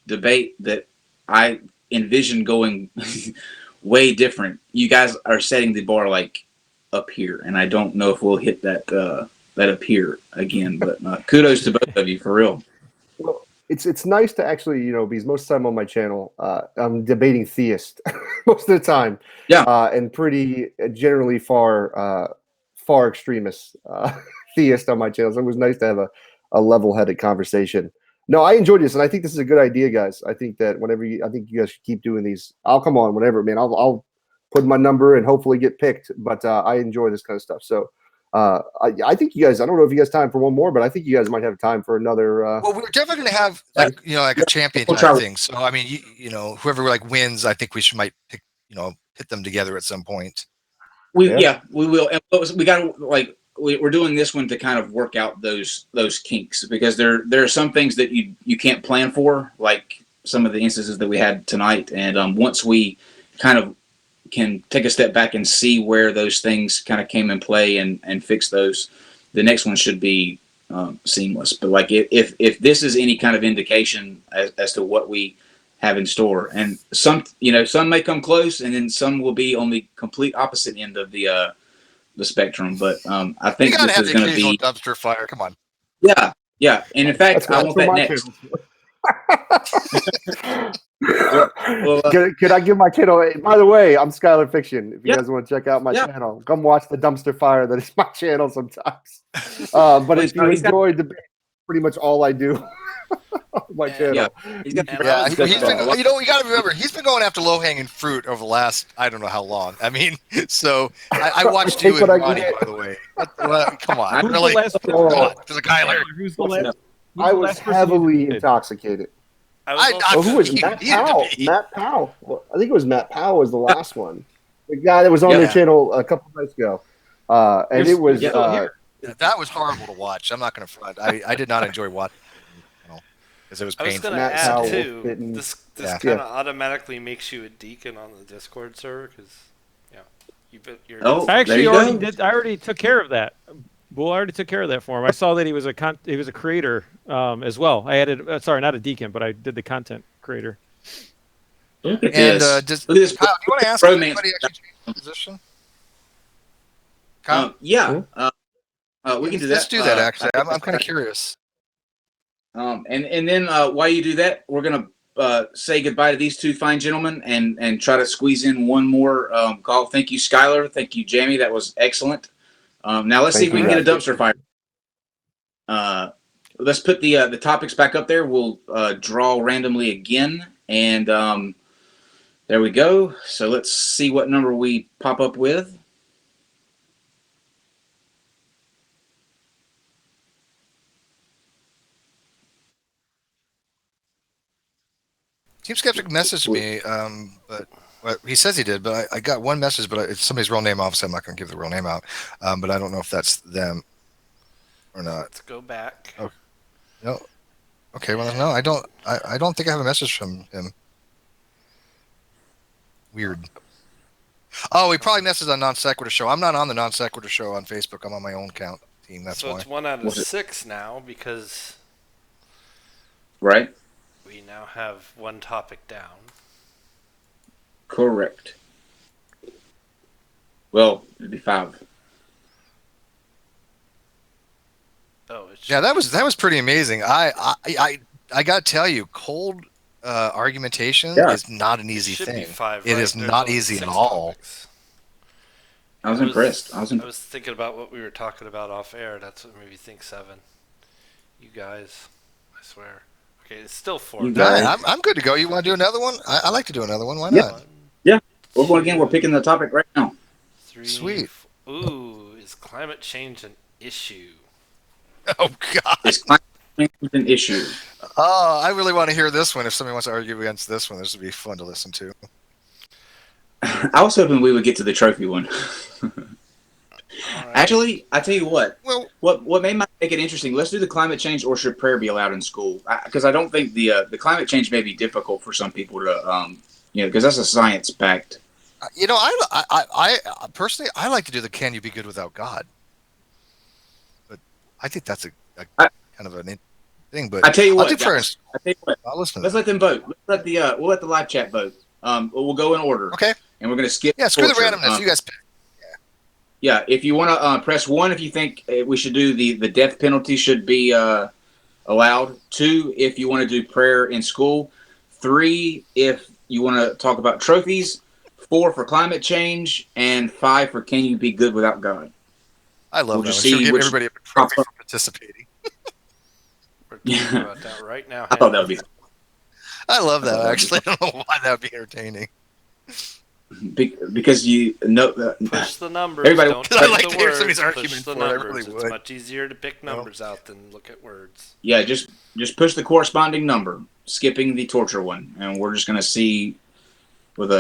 debate that I envision going way different. You guys are setting the bar like up here, and I don't know if we'll hit that up here again. But kudos to both of you for real. Well, it's nice to actually, because most of the time on my channel, I'm debating theist most of the time. Yeah. And pretty generally far extremist theist on my channel. So it was nice to have a level-headed conversation. No, I enjoyed this, and I think this is a good idea, guys. I think that I think you guys should keep doing these. I'll come on whenever, man. I'll put my number and hopefully get picked. But I enjoy this kind of stuff. So I think you guys. I don't know if you guys have time for one more, but I think you guys might have time for another. Well, we're definitely going to have like a champion type thing. So I mean, whoever wins, I think we might pick hit them together at some point. We will. And we got we're doing this one to kind of work out those kinks, because there are some things that you can't plan for, like some of the instances that we had tonight. And once we kind of can take a step back and see where those things kind of came in play and fix those, the next one should be seamless. But like if this is any kind of indication as to what we have in store, and some may come close, and then some will be on the complete opposite end of the spectrum. But I think this is going to be dumpster fire. Come on. Yeah. And in fact, I want that next. Can I give my channel? By the way, I'm Skylar Fiction. If you guys want to check out my channel, come watch the dumpster fire that is my channel sometimes. But if you enjoy debate, pretty much all I do on my channel. He's been, you got to remember, he's been going after low-hanging fruit over the last, I don't know how long. I mean, so I watched you and Ronnie, by the way. Come on, really? There's a guy there. Who's the last? I was heavily intoxicated. Who was Matt Powell? Matt Powell. Well, I think it was Matt Powell was the last one. The guy that was on their channel a couple of nights ago. And it was... that was horrible to watch. I'm not going to front. I did not enjoy watching because it was painful. I was going to add, too, this kind of automatically makes you a deacon on the Discord server, because you're... I actually already took care of that. Bull already took care of that for him. I saw that he was a creator as well. I added, sorry, not a deacon, but I did the content creator. And do you want to ask anybody actually changed the position? We can do that. Let's do that. Actually, I'm kind of curious. And then while you do that, we're gonna say goodbye to these two fine gentlemen and try to squeeze in one more call. Thank you, Skylar. Thank you, Jamie. That was excellent. Now let's see if we can get a dumpster fire. Let's put the topics back up there. We'll draw randomly again, and there we go. So let's see what number we pop up with. Team Skeptic messaged me, but Well, he says he did, but I got one message, but it's somebody's real name. Obviously, I'm not going to give the real name out, but I don't know if that's them or not. Let's go back. Oh. No. Okay. Well, no, I don't. I don't think I have a message from him. Weird. Oh, he probably messaged on NonSequitur Show. I'm not on the NonSequitur Show on Facebook. I'm on my own account team. That's so why. it's 1 out of Was it- 6 now because Right? we now have one topic down. Correct. Well, it'd be 5. Oh, it's Yeah, that was pretty amazing. I got to tell you, cold argumentation Yeah. is not an it easy should thing. be 5. It right? is There's not only easy at 6 all. topics. I was impressed. I was thinking about what we were talking about off air. That's what made me think 7. You guys, I swear. Okay, it's still 4. You No, guys- I'm good to go. You want to do another one? I like to do another one. Why Yeah. not? 1, We're going again. We're picking the topic right now. 3. Sweet. Ooh, is climate change an issue? Oh God. Is climate change an issue? Oh, I really want to hear this one. If somebody wants to argue against this one, this would be fun to listen to. I was hoping we would get to the trophy one. All right. Actually, I tell you what. Well, What may make it interesting? Let's do the climate change, or should prayer be allowed in school? Because I don't think the climate change may be difficult for some people to because that's a science fact. you know, I personally I like to do the "Can you be good without God?" But I think that's a I- kind of an thing. But I tell you I'll what, do guys, first. I tell you what. I'll listen. To Let's that. let them vote. We'll let the live chat vote. We'll go in order. Okay. And we're gonna skip. Yeah, screw the torture. randomness. You guys pick. Yeah, if you want to press 1, if you think we should do the death penalty should be allowed. 2, if you want to do prayer in school. 3, if you want to talk about trophies. 4 for climate change, and 5 for can you be good without God. I love We'll that. just One. Should see give which everybody a trophy pops for participating. We're talking about that right now. I thought that would be I love I thought that. that'd Actually, I don't know why that would be entertaining. because you know Push the numbers. Everybody- Don't I type like the to hear words. somebody's Push argument the for it. I numbers. really It's would. much easier to pick numbers out than look at words. yeah, just push the corresponding number, skipping the torture one, and we're just gonna see with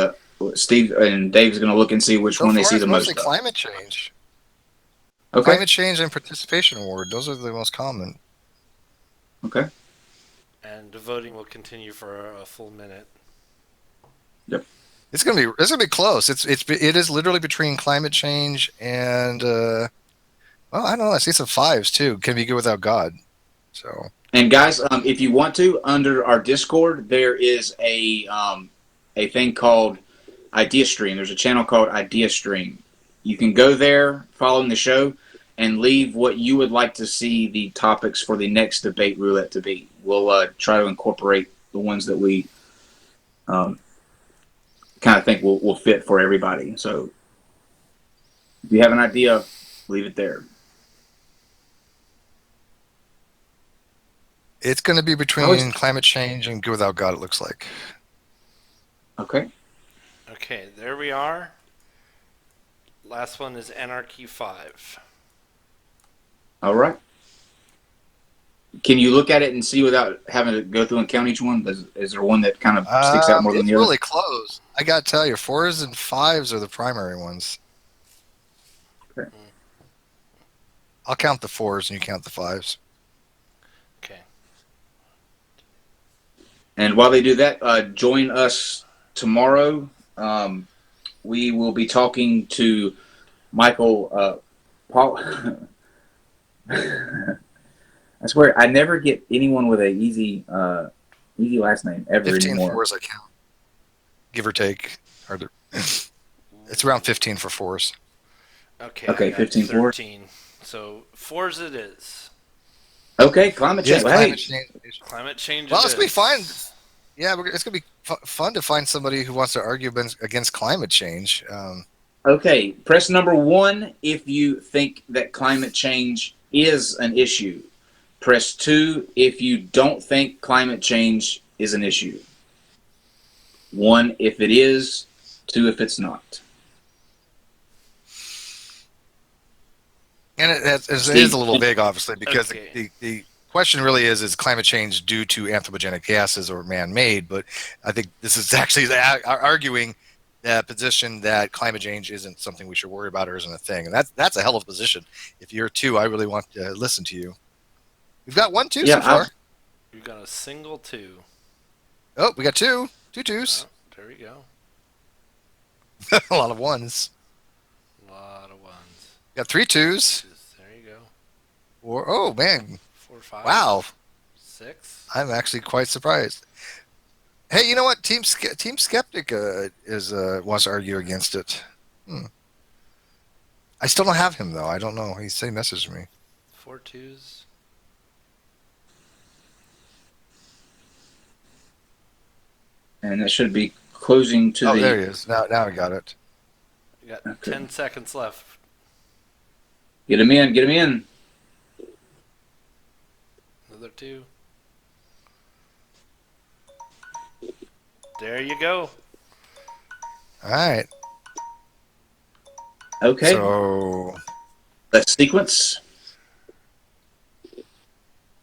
Steve and Dave's gonna look and see which So one they far, see it's the most. mostly Of. climate change. Okay. Climate change and participation award. Those are the most common. Okay. And the voting will continue for a full minute. It's gonna be close. It is literally between climate change and well, I don't know. I see some 5s too. Can be good without God. So And guys, if you want to, under our Discord, there is a thing called Idea Stream. There's a channel called Idea Stream. You can go there, following the show, and leave what you would like to see the topics for the next debate roulette to be. We'll try to incorporate the ones that we kind of think will fit for everybody. So if you have an idea, leave it there. it's going to be How between is- climate change and good without God. It looks like. Okay. Okay, there we are. Last one is Anarchy 5. All right. Can you look at it and see without having to go through and count each one? Is there one that kind of sticks out more than It's the other? really close. I got to tell you, 4s and 5s are the primary ones. Okay. I'll count the 4s and you count the 5s. Okay. And while they do that, join us tomorrow. We will be talking to Michael Paul. I swear, I never get anyone with a easy last name ever 15 anymore. 4s I count. Give or take. It's around 15 for 4s. Okay, Okay, I got 15 for? 13. So 4s it is. Okay, climate change. Yes, Well, climate hey, change. Climate change. Well, it it's gonna be is. fun. Yeah, it's gonna be fun to find somebody who wants to argue against climate change. okay, press number 1 if you think that climate change is an issue. Press 2 if you don't think climate change is an issue. 1 if it is, 2 if it's not. And it is a little big, obviously, because Okay. the question really is climate change due to anthropogenic gases or man-made? But I think this is actually arguing that position that climate change isn't something we should worry about or isn't a thing. And that's a hell of a position. If you're two, I really want to listen to you. We've got 1 2 Yeah, so far. You got a single 2. Oh, we got 2 twos. Oh, there we go. A lot of 1s. A lot of 1s. Got 3 2s. There you go. Or oh man, 4 5. wow! 6. I'm actually quite surprised. Hey, you know what? Team Skeptic wants to argue against it. I still don't have him though. I don't know. He messaged me. 4 2s. And that should be closing to the. There he is. Now I got it. You got Okay. 10 seconds left. Get him in. Get him in. Another 2. There you go. All right. Okay. So Let's sequence.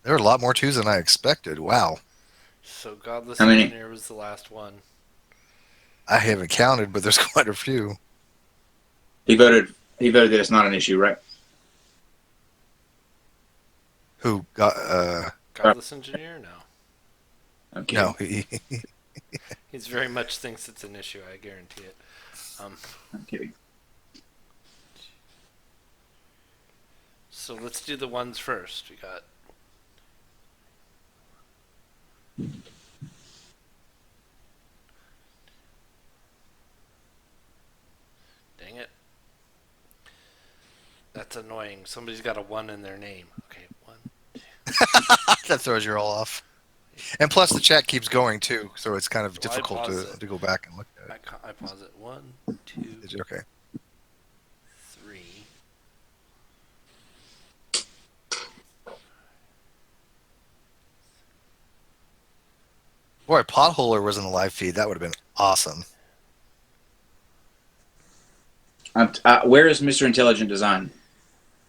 there are a lot more 2s than I expected. Wow. So Godless How many? Engineer was the last one. I haven't counted, but there's quite a few. He voted that it's not an issue, right? Who got? Godless Engineer? No. Okay. No. He's very much thinks it's an issue, I guarantee it. I'm kidding. So let's do the ones first. We got dang it. That's annoying. Somebody's got a 1 in their name. Okay, 1. That throws you all off. And plus, the chat keeps going too, so it's kind of Well, I difficult paused it. to go back and look at it. I pause it. 1, 2, Is it okay? 3. Boy, Potholer was in the live feed. That would have been awesome. Where is Mr. Intelligent Design?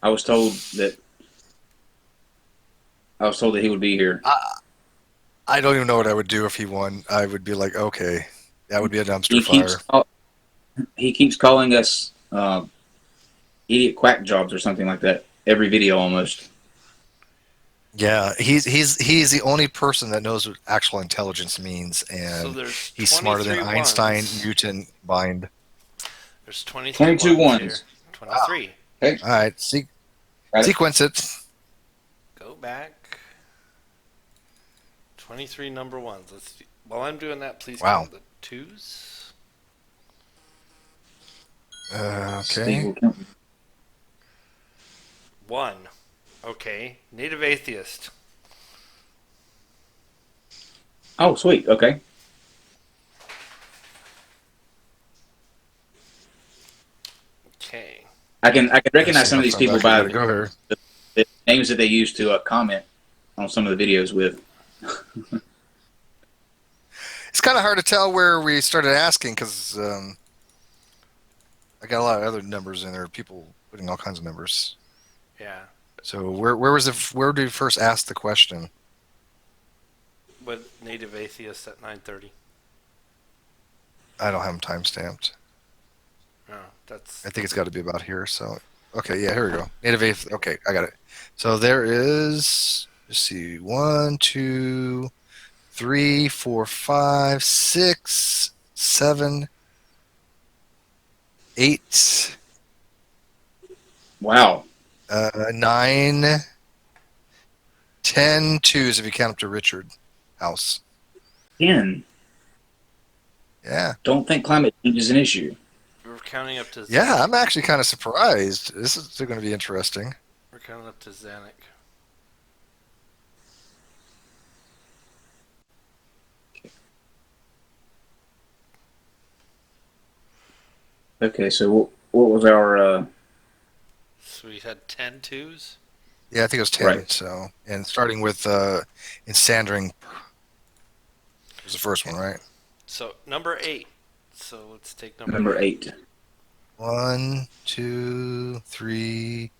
I was told that he would be here. I don't even know what I would do if he won. I would be like, okay, that would be a dumpster fire. He keeps calling us idiot quack jobs or something like that every video almost. Yeah, he's the only person that knows what actual intelligence means, and there's he's smarter than 23 Einstein, ones. Newton combined. There's 23 22 ones. ones. Here. 23. Okay. All right, Got it. sequence it. Go back. 23 number 1s. While I'm doing that, please Wow. count the 2s. Okay. Steve will count. 1. Okay. Native Atheist. Oh, sweet. Okay. Okay. I can recognize some of these people by Go here. the names that they use to comment on some of the videos with. It's kind of hard to tell where we started asking because I got a lot of other numbers in there. People putting all kinds of numbers. Yeah. So where did you first ask the question? With Native Atheist at 9:30. I don't have them time stamped. No, that's I think it's got to be about here. So okay, yeah, here we go. Native Atheist. Okay, I got it. So there is. Let's see. 1, 2, 3, 4, 5, 6, 7, 8, Wow. 9, 10 twos if you count up to Richard House. 10. Yeah. Don't think climate change is an issue. we're counting up to Yeah, I'm actually kind of surprised. This is going to be interesting. We're counting up to Zanuck. Okay, so what was our? So we had 10 2s. Yeah, I think it was 10. Right. So, and starting with in Sandring was the first one, right? So number 8. So let's take Number 8. 1, 2, 3,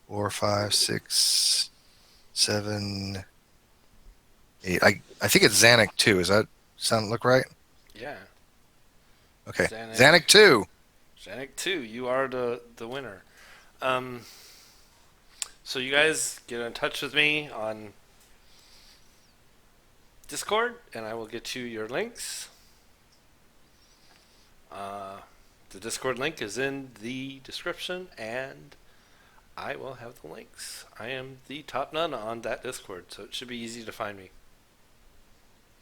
4, 5, 6, 7, 8. I think it's Zanuck too. Does that look right? Yeah. Okay. Xanac. Xanac 2. Xanac 2, you are the winner. So you guys get in touch with me on Discord, and I will get you your links. The Discord link is in the description, and I will have the links. I am the top nun on that Discord, so it should be easy to find me.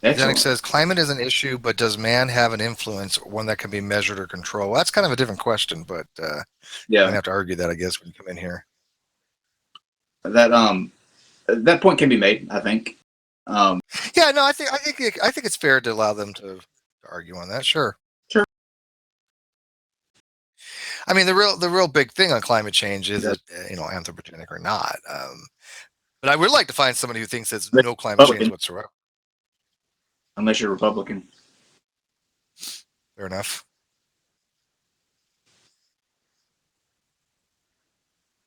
Excellent. Xanac says, climate is an issue, but does man have an influence, or one that can be measured or controlled? Well, that's kind of a different question, but I'm Yeah, going to have to argue that, I guess, when you come in here. that point can be made, I think. Yeah, no, I think it's fair to allow them to argue on that. Sure. Sure. I mean, the real big thing on climate change is that anthropogenic or not. But I would like to find somebody who thinks there's no climate change whatsoever. Unless you're Republican. Fair enough.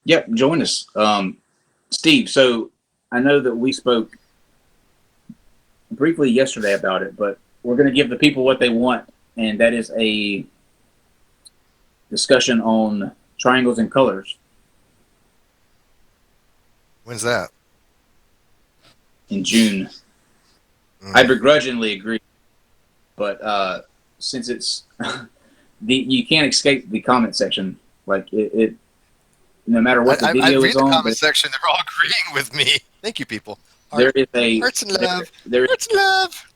Yep, join us, Steve. So I know that we spoke briefly yesterday about it, but we're going to give the people what they want, and that is a discussion on triangles and colors When's that? in June. I begrudgingly agree, but since it's you can't escape the comment section. Like it no matter what the I video read is the on. comment section. They're all agreeing with me. Thank you, people. There is a Hearts and love. there Hearts and love.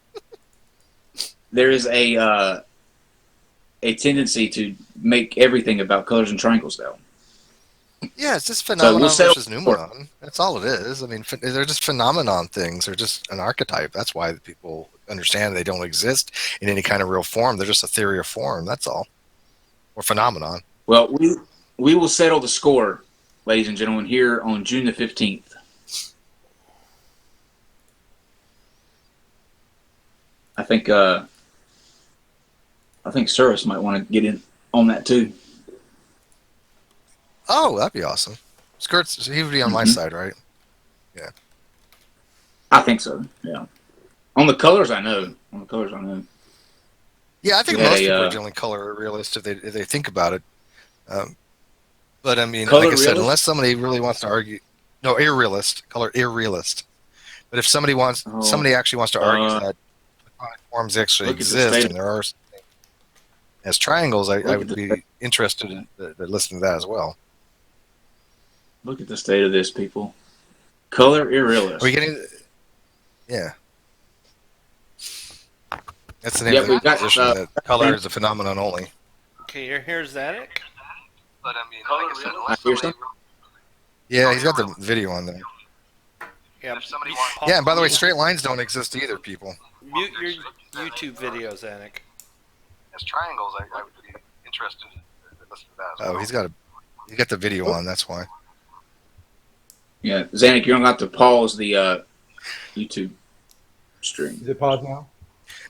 there is a tendency to make everything about colors and triangles, though. Yeah, it's just phenomenon settle versus numenon. That's all it is. I mean, they're just phenomenon things. They're just an archetype. That's why people understand they don't exist in any kind of real form. They're just a theory of form. That's all. Or phenomenon. Well, we will settle the score, ladies and gentlemen, here on June the 15th. I think Service might want to get in on that too. Oh, that'd be awesome. Skirts, he would be on my side, right? Yeah. I think so. Yeah. On the colors, I know. Yeah, I think Yeah, most people are generally color realist if they think about it. But I mean, Color like I said, realist? unless somebody really wants to argue, no, irrealist, color irrealist. But if somebody actually wants to argue that forms actually look at the exist state- and there are as triangles, I at would the be interested in listening to that as well. Look at the state of this, people. Color irrealist. Are we getting? Yeah. That's the name Yeah, of the we've got, position. That color is a phenomenon only. Okay, here's Xanac. But I mean, like I said, unless somebody- yeah, he's got the video on there. Yeah, Yeah, and by the way, straight lines don't exist either, people. mute your YouTube videos, Xanac. As triangles, I would be interested in listening to that. Oh, he's got the video on. That's why. Yeah, Xanac, you're gonna have to pause the YouTube stream. Is it paused now?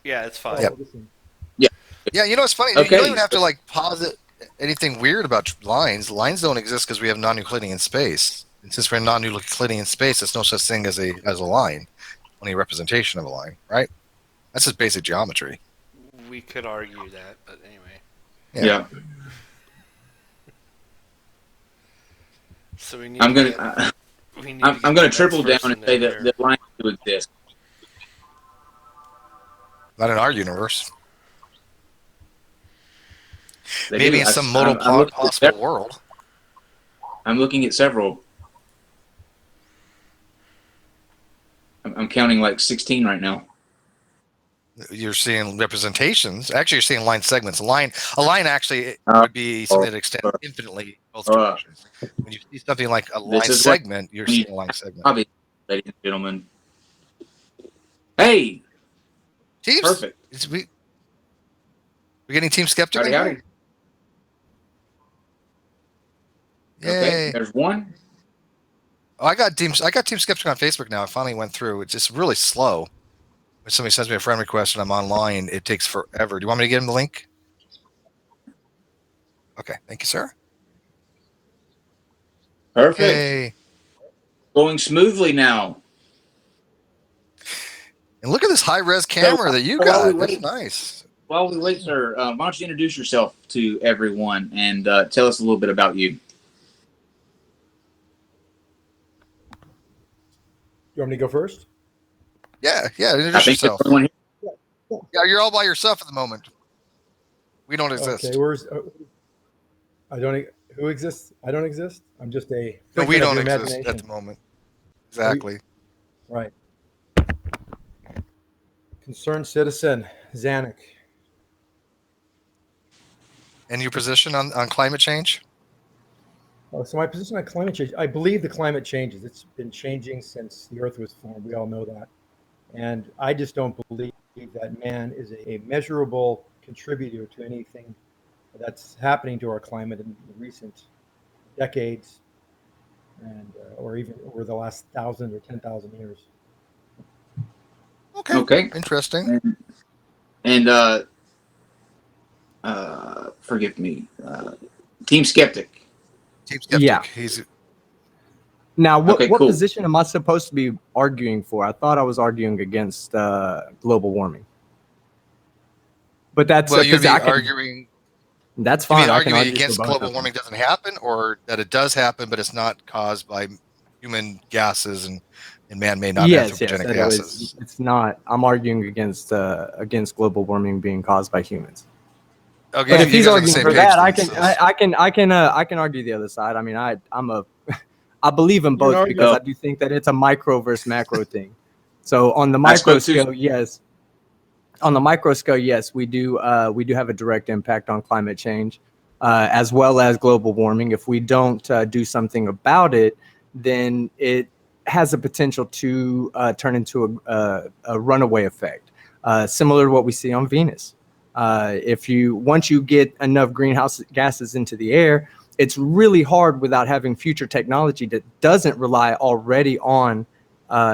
Yeah, it's fine. Yep. Yeah, you know what's funny? Okay. You don't even have to like pause anything weird about lines. Lines don't exist because we have non-Euclidean space. And since we're in non-Euclidean space, there's no such thing as a line, only a representation of a line, right? That's just basic geometry. We could argue that, but anyway. Yeah. So we need. I'm to gonna get- we need I'm get gonna the triple next down and person say in that here. the lines do exist. Not in our universe. They Maybe do. in some I'm modal looking at possible several- world. I'm looking at several. I'm counting like 16 right now. You're seeing representations. Actually, you're seeing line segments. A line actually Uh, would be something that extends infinitely both directions. When you see something like a line is what segment, you're you- seeing a line segment. Obviously, ladies and gentlemen. Hey, Teams, perfect. we getting Team Skeptic? Howdy, in howdy. here? Okay, Yay! there's one. Oh, I got Team Skeptic on Facebook now. I finally went through. It's just really slow. When somebody sends me a friend request and I'm online, it takes forever. Do you want me to give him the link? Okay, thank you, sir. Perfect. Hey, Going smoothly now. and look at this high-res camera that you while we got. That's wait- nice. while we wait, sir, why don't you introduce yourself to everyone and tell us a little bit about you? You want me to go first? Yeah, I introduce think yourself. everyone here. Yeah, you're all by yourself at the moment. We don't exist. Okay, where's I don't who exists? I don't exist. I'm just a No, we figment of don't your exist imagination. at the moment. Exactly. Right. Concerned citizen, Zanuck. And your position on climate change? Oh, so my position on climate change, I believe the climate changes. It's been changing since the Earth was formed. We all know that. And I just don't believe that man is a measurable contributor to anything that's happening to our climate in recent decades and or even over the last 1,000 or 10,000 years. Okay. Okay. Interesting. And forgive me, Team Skeptic. Team Skeptic. Yeah. He's Now, what Okay, cool. position am I supposed to be arguing for? I thought I was arguing against global warming, but that's well, you'd be I can- arguing. That's You mean fine. I can arguing argue for against both global of them. warming doesn't happen, or that it does happen, but it's not caused by human gases and man-made, not Yes, anthropogenic that gases. it's not. I'm arguing against global warming being caused by humans. Okay, But if you he's guys are on the arguing same for page that, then, I can argue the other side. I mean, I believe in You both know, because I do think that it's a micro versus macro thing. So on the I micro spoke to- scale, yes. On the micro scale, yes, we do have a direct impact on climate change, as well as global warming. If we don't do something about it, then it has a potential to turn into a runaway effect, similar to what we see on Venus. Once you get enough greenhouse gases into the air, it's really hard without having future technology that doesn't rely already on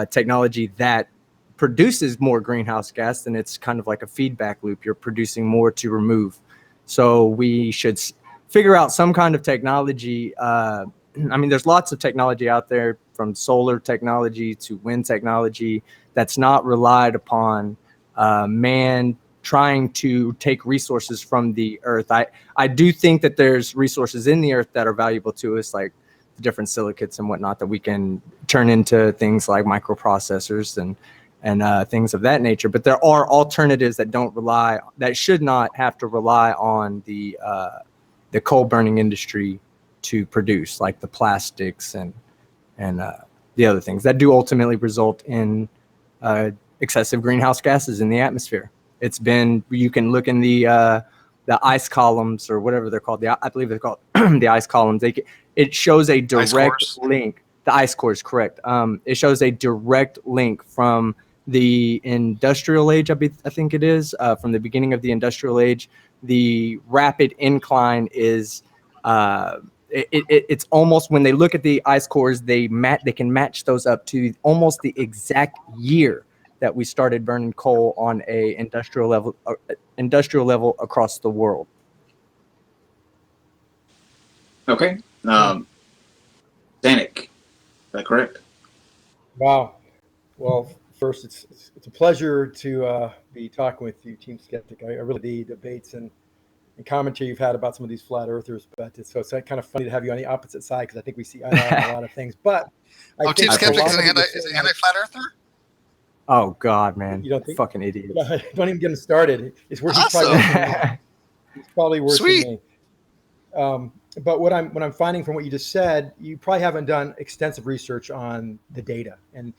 technology that produces more greenhouse gas. Then it's kind of like a feedback loop. You're producing more to remove. So we should figure out some kind of technology. I mean, there's lots of technology out there, from solar technology to wind technology, that's not relied upon man trying to take resources from the earth. I do think that there's resources in the earth that are valuable to us, like the different silicates and whatnot that we can turn into things like microprocessors and things of that nature. But there are alternatives that should not have to rely on the coal burning industry to produce, like the plastics and the other things that do ultimately result in excessive greenhouse gases in the atmosphere. You can look in the ice columns, or whatever they're called. I believe they're called the ice columns. It shows a direct link. The ice cores, correct. It shows a direct link from the industrial age, I think it is, from the beginning of the industrial age. The rapid incline is it's almost, when they look at the ice cores, they can match those up to almost the exact year that we started burning coal on a industrial level across the world. Okay. Zanuck, is that correct? Wow. Well, first, it's a pleasure to be talking with you, Team Skeptic. I really the debates and commentary you've had about some of these flat earthers, but it's kind of funny to have you on the opposite side, because I think we see eye to eye on a lot of things. But I Team think Skeptic a is lot an of what you're saying, anti-flat earther? Oh God, man! You don't think? Fucking idiot. Don't even get him started. He's Awesome. probably worse Sweet. than me. But what I'm finding from what you just said, you probably haven't done extensive research on the data. And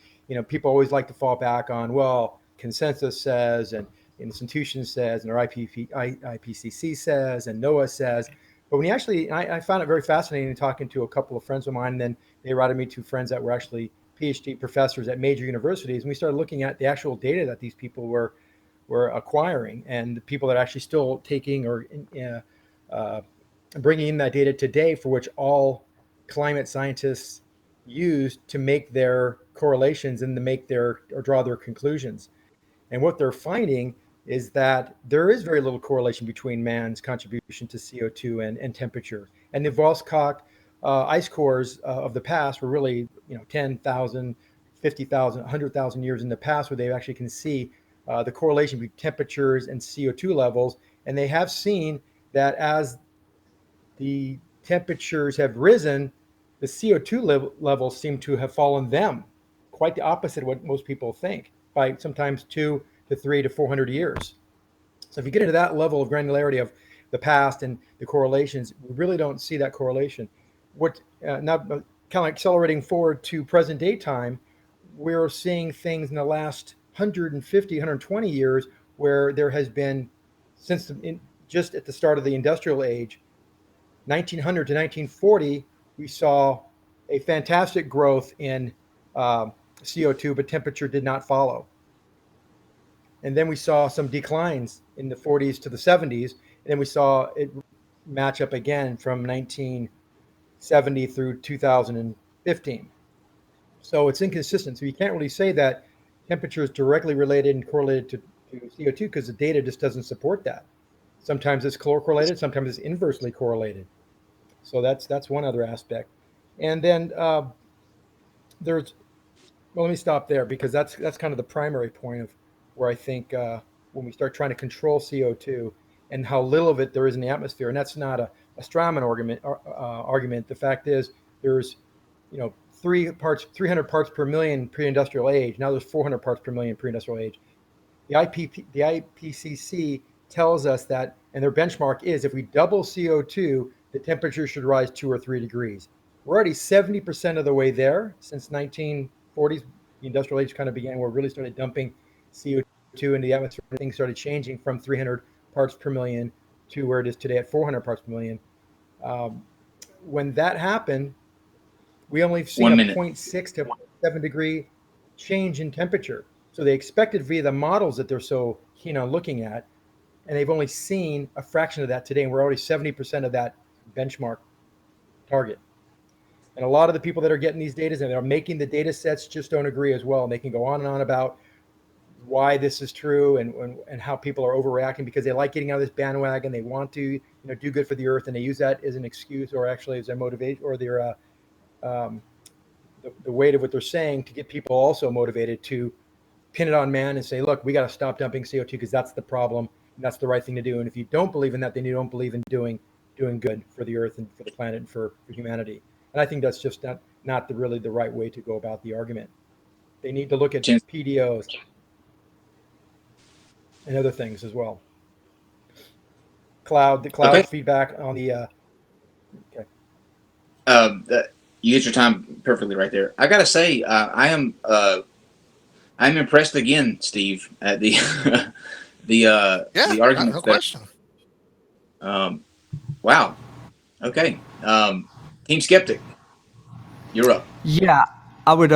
people always like to fall back on, well, consensus says, and institutions says, and our IPCC says, and NOAA says. But when you actually, I found it very fascinating talking to a couple of friends of mine. And then they routed me to friends that were actually PhD professors at major universities, and we started looking at the actual data that these people were acquiring, and the people that are actually still taking or bringing in that data today, for which all climate scientists use to make their correlations and to make or draw their conclusions. And what they're finding is that there is very little correlation between man's contribution to CO2 and temperature. And the Volskok ice cores of the past were really 10,000, 50,000, 100,000 years in the past, where they actually can see the correlation between temperatures and CO2 levels, and they have seen that as the temperatures have risen, the CO2 levels seem to have fallen them. Quite the opposite of what most people think, by sometimes 2 to 3 to 400 years. So if you get into that level of granularity of the past and the correlations, we really don't see that correlation. What now, kind of accelerating forward to present day time, we're seeing things in the last 150, 120 years where there has been, since just at the start of the industrial age, 1900 to 1940, we saw a fantastic growth in CO2, but temperature did not follow. And then we saw some declines in the 40s to the 70s. And then we saw it match up again from 1970 through 2015. So it's inconsistent. So you can't really say that temperature is directly related and correlated to CO2 because the data just doesn't support that. Sometimes it's correlated, sometimes it's inversely correlated. So that's one other aspect. And then there's, well, let me stop there because that's kind of the primary point of where I think when we start trying to control CO2 and how little of it there is in the atmosphere, and that's not a Strawman argument. The fact is there's 300 parts per million pre-industrial age. Now there's 400 parts per million pre-industrial age. The IPCC tells us that, and their benchmark is if we double CO2, the temperature should rise 2 or 3 degrees. We're already 70% of the way there since 1940s. The industrial age kind of began where we really started dumping CO2 into the atmosphere. Things started changing from 300 parts per million to where it is today at 400 parts per million. When that happened, we only seen a 0.6 to 7 degree change in temperature. So they expected via the models that they're so keen on looking at, and they've only seen a fraction of that today, and we're already 70% of that benchmark target. And a lot of the people that are getting these data and they're making the data sets just don't agree as well. And they can go on and on about why this is true and how people are overreacting because they like getting out of this bandwagon. They want to do good for the earth, and they use that as an excuse or actually as their motivation or their the weight of what they're saying to get people also motivated to pin it on man and say, look, we got to stop dumping CO2 because that's the problem and that's the right thing to do. And if you don't believe in that, then you don't believe in doing good for the earth and for the planet and for humanity. And I think that's just not really the right way to go about the argument. They need to look at PDOs and other things as well. The cloud feedback on the. You get your time perfectly right there. I gotta say, I'm impressed again, Steve, at the the arguments. No question. Wow. Okay. Team Skeptic, you're up. Yeah, I would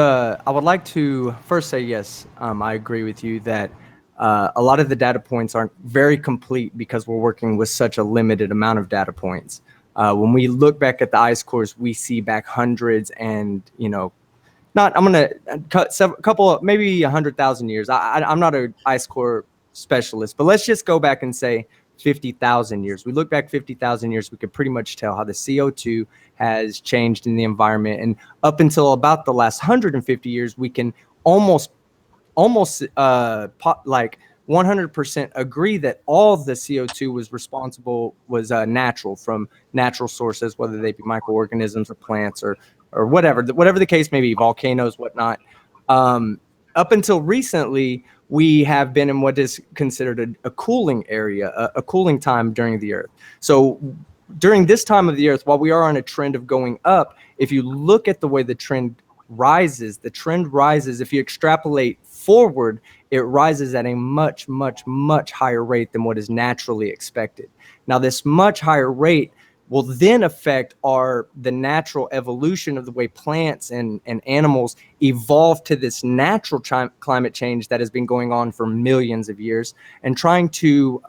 like to first say yes. I agree with you that a lot of the data points aren't very complete because we're working with such a limited amount of data points. When we look back at the ice cores, we see back hundreds and I'm gonna cut a couple of maybe 100,000 years. I'm not an ice core specialist, but let's just go back and say 50,000 years. We look back 50,000 years, we could pretty much tell how the CO2 has changed in the environment. And up until about the last 150 years, we can almost like 100% agree that all of the CO2 was natural from natural sources, whether they be microorganisms or plants or whatever the case may be, volcanoes, whatnot. Up until recently, we have been in what is considered a cooling area, a cooling time during the Earth. So during this time of the Earth, while we are on a trend of going up, if you look at the way the trend rises, if you extrapolate forward, it rises at a much, much, much higher rate than what is naturally expected. Now, this much higher rate will then affect the natural evolution of the way plants and animals evolve to this natural climate change that has been going on for millions of years, and trying to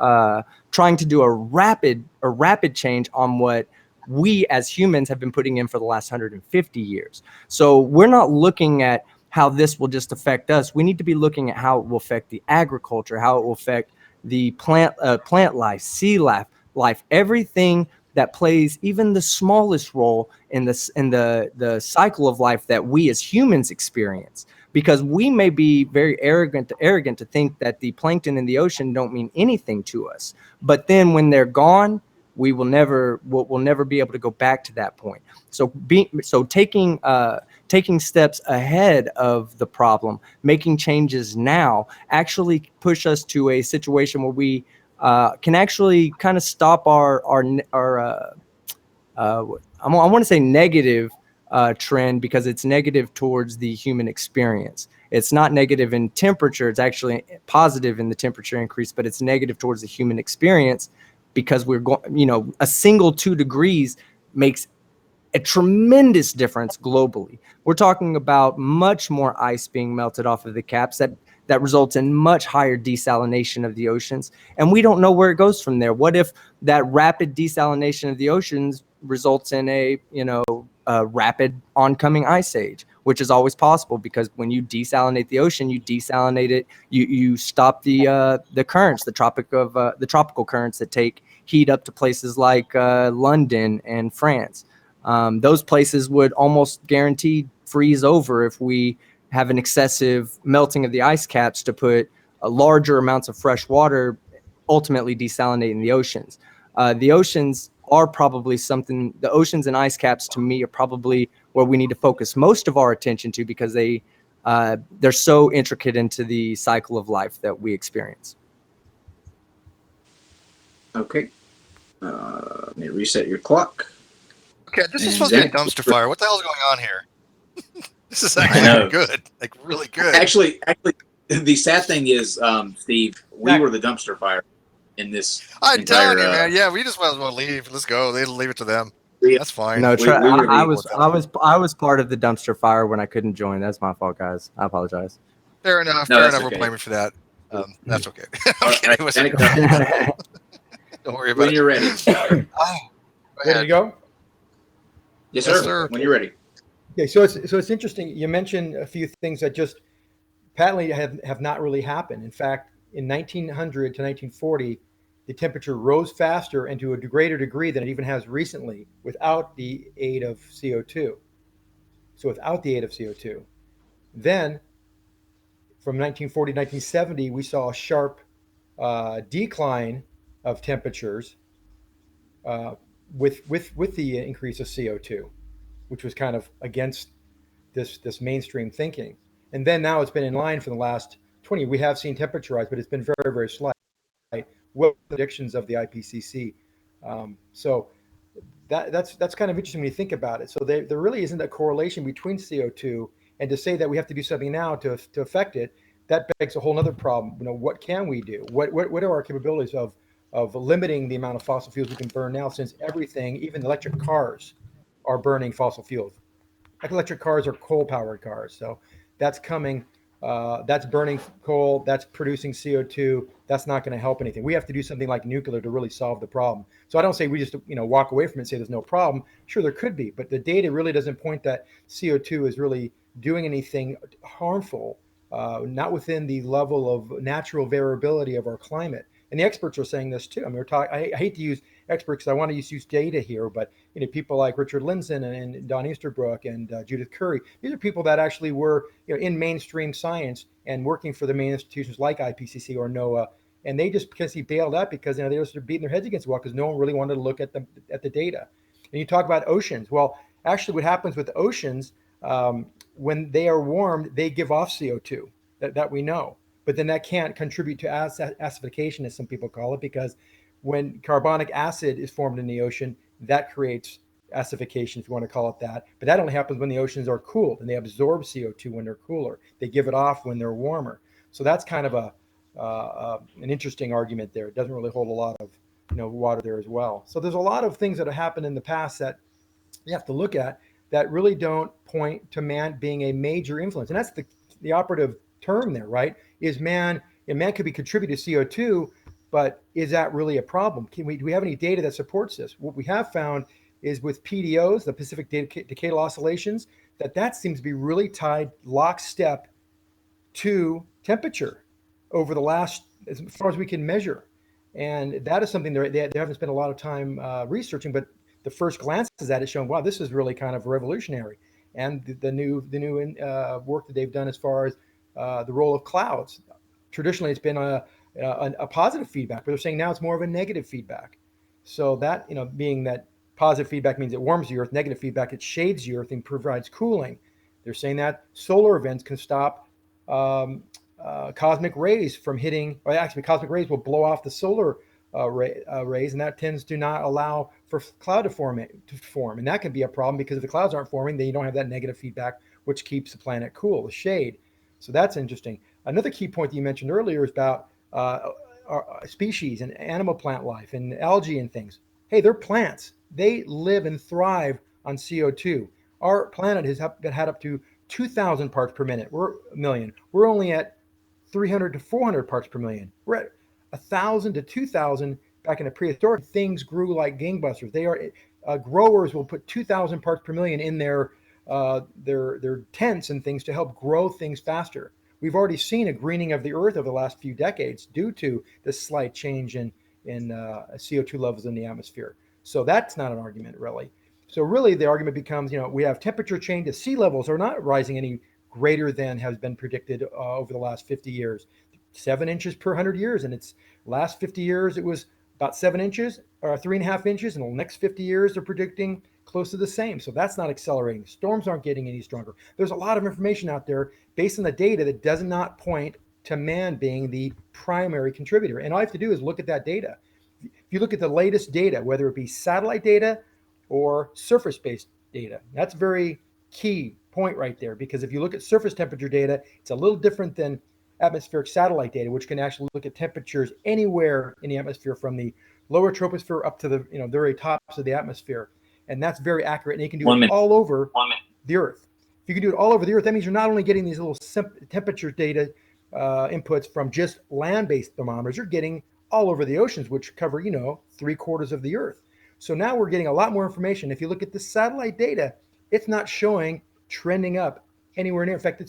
do a rapid change on what we as humans have been putting in for the last 150 years. So we're not looking at how this will just affect us. We need to be looking at how it will affect the agriculture, how it will affect the plant life, sea life, everything that plays even the smallest role in the cycle of life that we as humans experience. because we may be very arrogant to think that the plankton in the ocean don't mean anything to us. But then when they're gone, we'll never be able to go back to that point. So taking steps ahead of the problem, making changes now, actually push us to a situation where we can actually kind of stop our I want to say negative trend, because it's negative towards the human experience. It's not negative in temperature. It's actually positive in the temperature increase, but it's negative towards the human experience, because we're going, a single 2 degrees makes a tremendous difference globally. We're talking about much more ice being melted off of the caps that results in much higher desalination of the oceans. And we don't know where it goes from there. What if that rapid desalination of the oceans results in a rapid oncoming ice age, which is always possible, because when you desalinate the ocean, you desalinate it, you stop the currents, the tropical currents that take heat up to places like London and France. Those places would almost guaranteed freeze over if we have an excessive melting of the ice caps to put larger amounts of fresh water ultimately desalinating the oceans. The oceans are probably the oceans and ice caps, to me, are probably where we need to focus most of our attention to, because they're so intricate into the cycle of life that we experience. Okay. Let me reset your clock. Okay, this is And supposed to be a then- dumpster fire. What the hell is going on here? This is actually good, like really good. Actually, the sad thing is, Steve, we were the dumpster fire in this. I'm telling you, man. Yeah, we just might as well leave. Let's go. They leave it to them. That's fine. No, I was part of the dumpster fire when I couldn't join. That's my fault, guys. I apologize. Fair enough. No, fair that's enough. okay. We're blaming for that. That's okay. All right, Don't worry about when it. you're ready. Ready to go? Yes, Yes, sir. sir. When you're ready. Okay, so it's interesting. You mentioned a few things that just patently have not really happened. In fact, in 1900 to 1940, the temperature rose faster and to a greater degree than it even has recently without the aid of CO2. So without the aid of CO2. Then from 1940 to 1970, we saw a sharp decline of temperatures with the increase of CO2, which was kind of against this mainstream thinking. And then now it's been in line for the last 20. We have seen temperature rise, but it's been very, very slight. Well, predictions of the IPCC. So that's kind of interesting when you think about it. So there really isn't a correlation between CO2, and to say that we have to do something now to affect it, that begs a whole other problem. What can we do? What are our capabilities of limiting the amount of fossil fuels we can burn now, since everything, even electric cars, are burning fossil fuels. Electric cars are coal-powered cars, so that's coming. That's burning coal. That's producing CO2. That's not going to help anything. We have to do something like nuclear to really solve the problem. So I don't say we just walk away from it and say there's no problem. Sure, there could be, but the data really doesn't point that CO2 is really doing anything harmful, not within the level of natural variability of our climate. And the experts are saying this too. I mean, I hate to use experts because I want to use data here, but people like Richard Lindzen and Don Easterbrook and Judith Curry, these are people that actually were in mainstream science and working for the main institutions like IPCC or NOAA, and they just bailed out because they were beating their heads against the wall because no one really wanted to look at the data. And you talk about oceans. Well, actually, what happens with the oceans when they are warmed, they give off CO2 that we know. But then that can't contribute to acidification, as some people call it, because when carbonic acid is formed in the ocean, that creates acidification, if you want to call it that. But that only happens when the oceans are cooled, and they absorb CO2 when they're cooler. They give it off when they're warmer. So that's kind of an interesting argument there. It doesn't really hold a lot of water there as well. So there's a lot of things that have happened in the past that you have to look at that really don't point to man being a major influence. And that's the operative term there, right? Is man, and man could be contributing to CO2, but is that really a problem? Do we have any data that supports this? What we have found is with PDOs, the Pacific Decadal Oscillations, that seems to be really tied lockstep to temperature over the last, as far as we can measure. And that is something they haven't spent a lot of time researching, but the first glances at it showing, wow, this is really kind of revolutionary. and the new work that they've done as far as the role of clouds. Traditionally, it's been a positive feedback, but they're saying now it's more of a negative feedback. So that, being that positive feedback means it warms the earth, negative feedback, it shades the earth and provides cooling. They're saying that solar events can stop cosmic rays from hitting, or actually cosmic rays will blow off the solar rays, and that tends to not allow for cloud to form. And that can be a problem because if the clouds aren't forming, then you don't have that negative feedback, which keeps the planet cool, the shade. So that's interesting. Another key point that you mentioned earlier is about our species and animal plant life and algae and things. Hey, they're plants. They live and thrive on CO2. Our planet has had up to 2,000 parts per million. We're only at 300 to 400 parts per million. We're at 1,000 to 2,000. Back in the prehistoric, things grew like gangbusters. They are growers will put 2,000 parts per million in their tents and things to help grow things faster. We've already seen a greening of the earth over the last few decades due to this slight change in CO2 levels in the atmosphere. So that's not an argument, really. So really, the argument becomes, we have temperature change. The sea levels are not rising any greater than has been predicted over the last 50 years. 7 inches per 100 years, and it's last 50 years it was about 7 inches or 3.5 inches, and the next 50 years they're predicting close to the same. So that's not accelerating. Storms aren't getting any stronger. There's a lot of information out there based on the data that does not point to man being the primary contributor. And all you have to do is look at that data. If you look at the latest data, whether it be satellite data or surface-based data, that's a very key point right there, because if you look at surface temperature data, it's a little different than atmospheric satellite data, which can actually look at temperatures anywhere in the atmosphere from the lower troposphere up to the very tops of the atmosphere. And that's very accurate, and you can do it all over the Earth. If you can do it all over the Earth, that means you're not only getting these little temperature data inputs from just land-based thermometers, you're getting all over the oceans, which cover 3/4 of the Earth. So now we're getting a lot more information. If you look at the satellite data, it's not showing trending up anywhere near. In fact,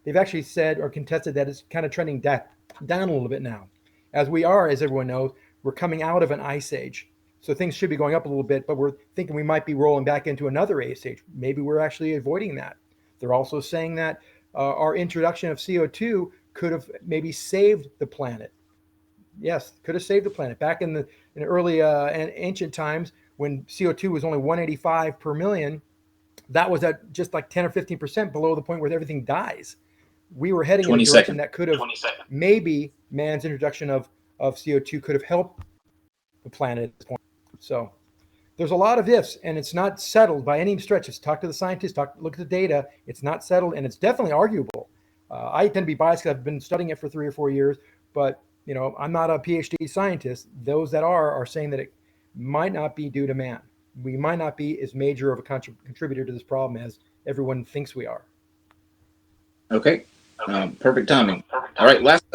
they've actually said or contested that it's kind of trending down a little bit now. As everyone knows, we're coming out of an ice age. So things should be going up a little bit, but we're thinking we might be rolling back into another ice age. Maybe we're actually avoiding that. They're also saying that our introduction of CO2 could have maybe saved the planet. Yes, could have saved the planet. Back in the early and ancient times, when CO2 was only 185 per million, that was at just like 10 or 15% below the point where everything dies. We were heading in a direction that could have maybe man's introduction of CO2 could have helped the planet at this point. So there's a lot of ifs, and it's not settled by any stretch. Just talk to the scientists, look at the data. It's not settled, and it's definitely arguable. I tend to be biased because I've been studying it for 3 or 4 years, but I'm not a PhD scientist. Those that are saying that it might not be due to man. We might not be as major of a contributor to this problem as everyone thinks we are. Okay. Perfect timing. All right. Last.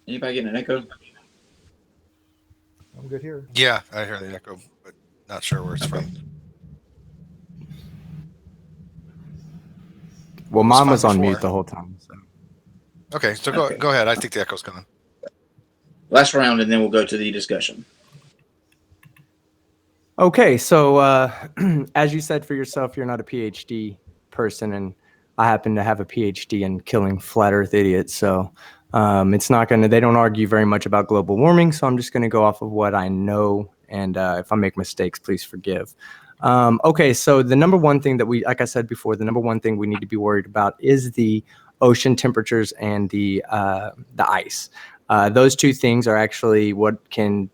Anybody getting an echo? I'm good here. Yeah, I hear the echo, but not sure where it's from. Well, mine was on mute the whole time. So. Okay, so go ahead. I think the echo's gone. Last round, and then we'll go to the discussion. Okay, so as you said for yourself, you're not a PhD person, and I happen to have a PhD in killing flat Earth idiots. So it's not going to, they don't argue very much about global warming. So I'm just going to go off of what I know. And if I make mistakes, please forgive. Okay, so the number one thing that like I said before, the number one thing we need to be worried about is the ocean temperatures and the ice. Those two things are actually what can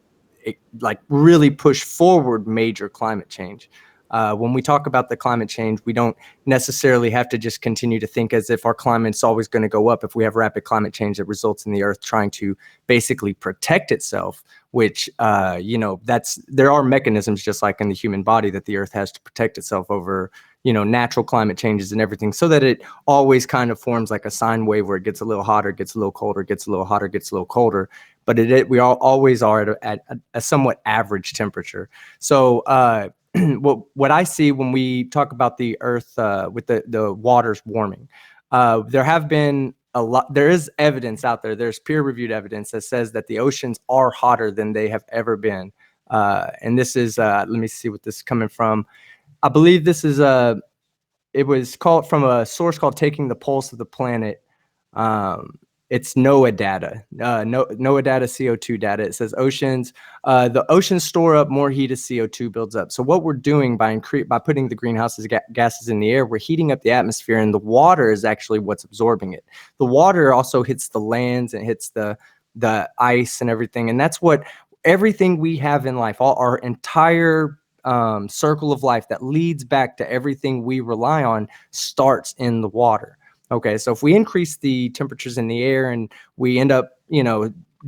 really push forward major climate change. When we talk about the climate change, we don't necessarily have to just continue to think as if our climate's always going to go up if we have rapid climate change that results in the Earth trying to basically protect itself, which, there are mechanisms just like in the human body that the Earth has to protect itself over, natural climate changes and everything, so that it always kind of forms like a sine wave where it gets a little hotter, gets a little colder, gets a little hotter, gets a little colder. But we always are at a somewhat average temperature. So what I see when we talk about the Earth with the waters warming, there is evidence out there. There's peer-reviewed evidence that says that the oceans are hotter than they have ever been And this is, let me see what this is coming from. I believe this is it was called from a source called Taking the Pulse of the Planet. It's NOAA data, NOAA data, CO2 data. It says the oceans store up more heat as CO2 builds up. So what we're doing by putting the greenhouse gases in the air, we're heating up the atmosphere, and the water is actually what's absorbing it. The water also hits the lands and hits the ice and everything. And that's what everything we have in life, all our entire circle of life that leads back to everything we rely on starts in the water. Okay, so if we increase the temperatures in the air and we end up,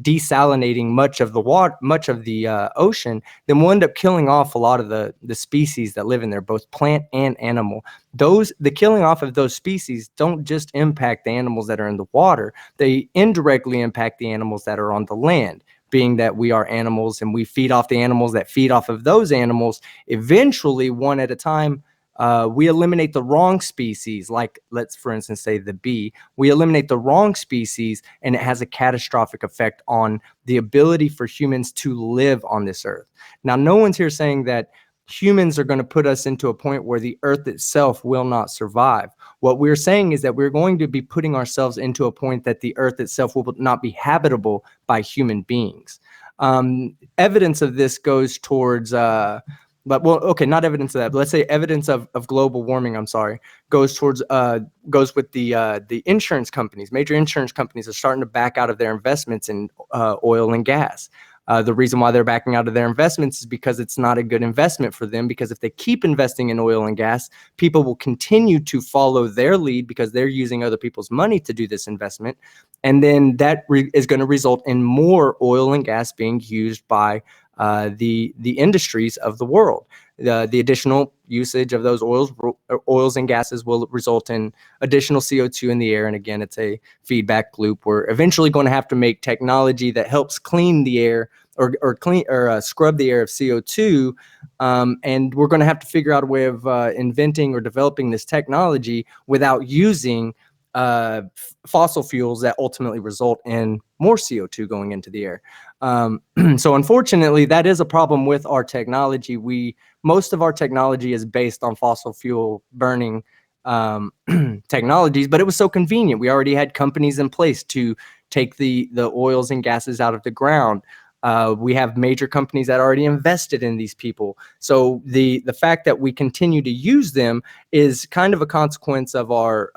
desalinating much of the water, much of the ocean, then we'll end up killing off a lot of the species that live in there, both plant and animal. The killing off of those species don't just impact the animals that are in the water, they indirectly impact the animals that are on the land. Being that we are animals and we feed off the animals that feed off of those animals, eventually, one at a time, we eliminate the wrong species, like let's, for instance, say the bee. We eliminate the wrong species, and it has a catastrophic effect on the ability for humans to live on this earth. Now, no one's here saying that humans are going to put us into a point where the earth itself will not survive. What we're saying is that we're going to be putting ourselves into a point that the earth itself will not be habitable by human beings. Evidence of this goes towards, not evidence of that, but let's say evidence of global warming, goes with the insurance companies. Major insurance companies are starting to back out of their investments in oil and gas. The reason why they're backing out of their investments is because it's not a good investment for them, because if they keep investing in oil and gas, people will continue to follow their lead because they're using other people's money to do this investment. And then that is going to result in more oil and gas being used by the industries of the world. The additional usage of those oils and gases will result in additional CO2 in the air. And again, it's a feedback loop. We're eventually going to have to make technology that helps clean the air or scrub the air of CO2. And we're going to have to figure out a way of inventing or developing this technology without using fossil fuels that ultimately result in more CO2 going into the air. So unfortunately, that is a problem with our technology. Most of our technology is based on fossil fuel burning technologies, but it was so convenient. We already had companies in place to take the oils and gases out of the ground. We have major companies that already invested in these people. So the fact that we continue to use them is kind of a consequence of our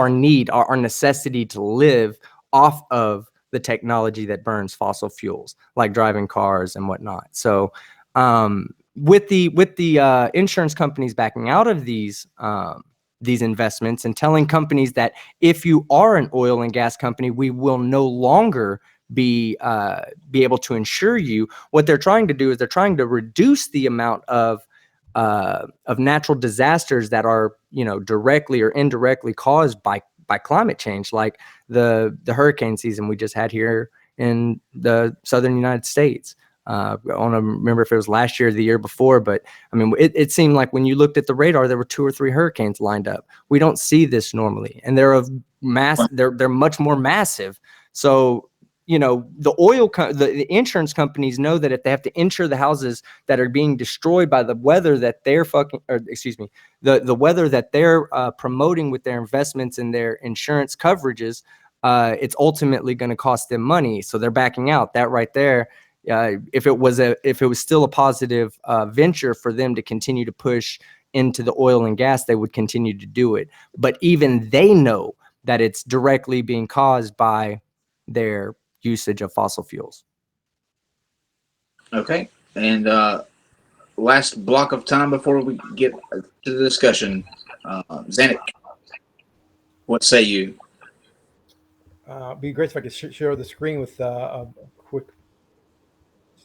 need, our necessity to live off of the technology that burns fossil fuels, like driving cars and whatnot. So with the insurance companies backing out of these investments and telling companies that if you are an oil and gas company, we will no longer be able to insure you. What they're trying to do is they're trying to reduce the amount of natural disasters that are, directly or indirectly caused by climate change, like the hurricane season we just had here in the southern United States. I don't remember if it was last year or the year before, but I mean, it seemed like when you looked at the radar, there were 2 or 3 hurricanes lined up. We don't see this normally, and they're of mass. They're much more massive. So, the insurance companies know that if they have to insure the houses that are being destroyed by the weather that they're the weather that they're promoting with their investments and their insurance coverages, it's ultimately going to cost them money. So they're backing out. That right there, if it was still a positive venture for them to continue to push into the oil and gas, they would continue to do it. But even they know that it's directly being caused by their usage of fossil fuels. Okay. And last block of time before we get to the discussion. Zanuck, what say you? It'd be great if I could share the screen with a quick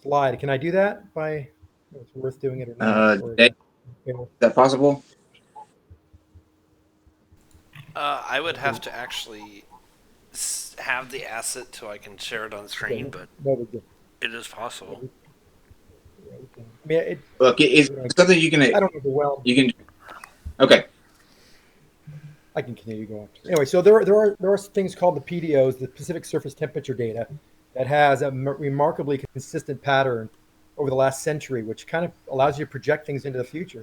slide. Can I do that? It's worth doing it or not? Dave, is that possible? I would have to actually have the asset so I can share it on the screen, but it is possible. I mean, Look, it's something you can. I don't overwhelm. You can. Okay. I can continue to go on. Anyway, so there are things called the PDOs, the Pacific Surface Temperature Data, that has a remarkably consistent pattern over the last century, which kind of allows you to project things into the future.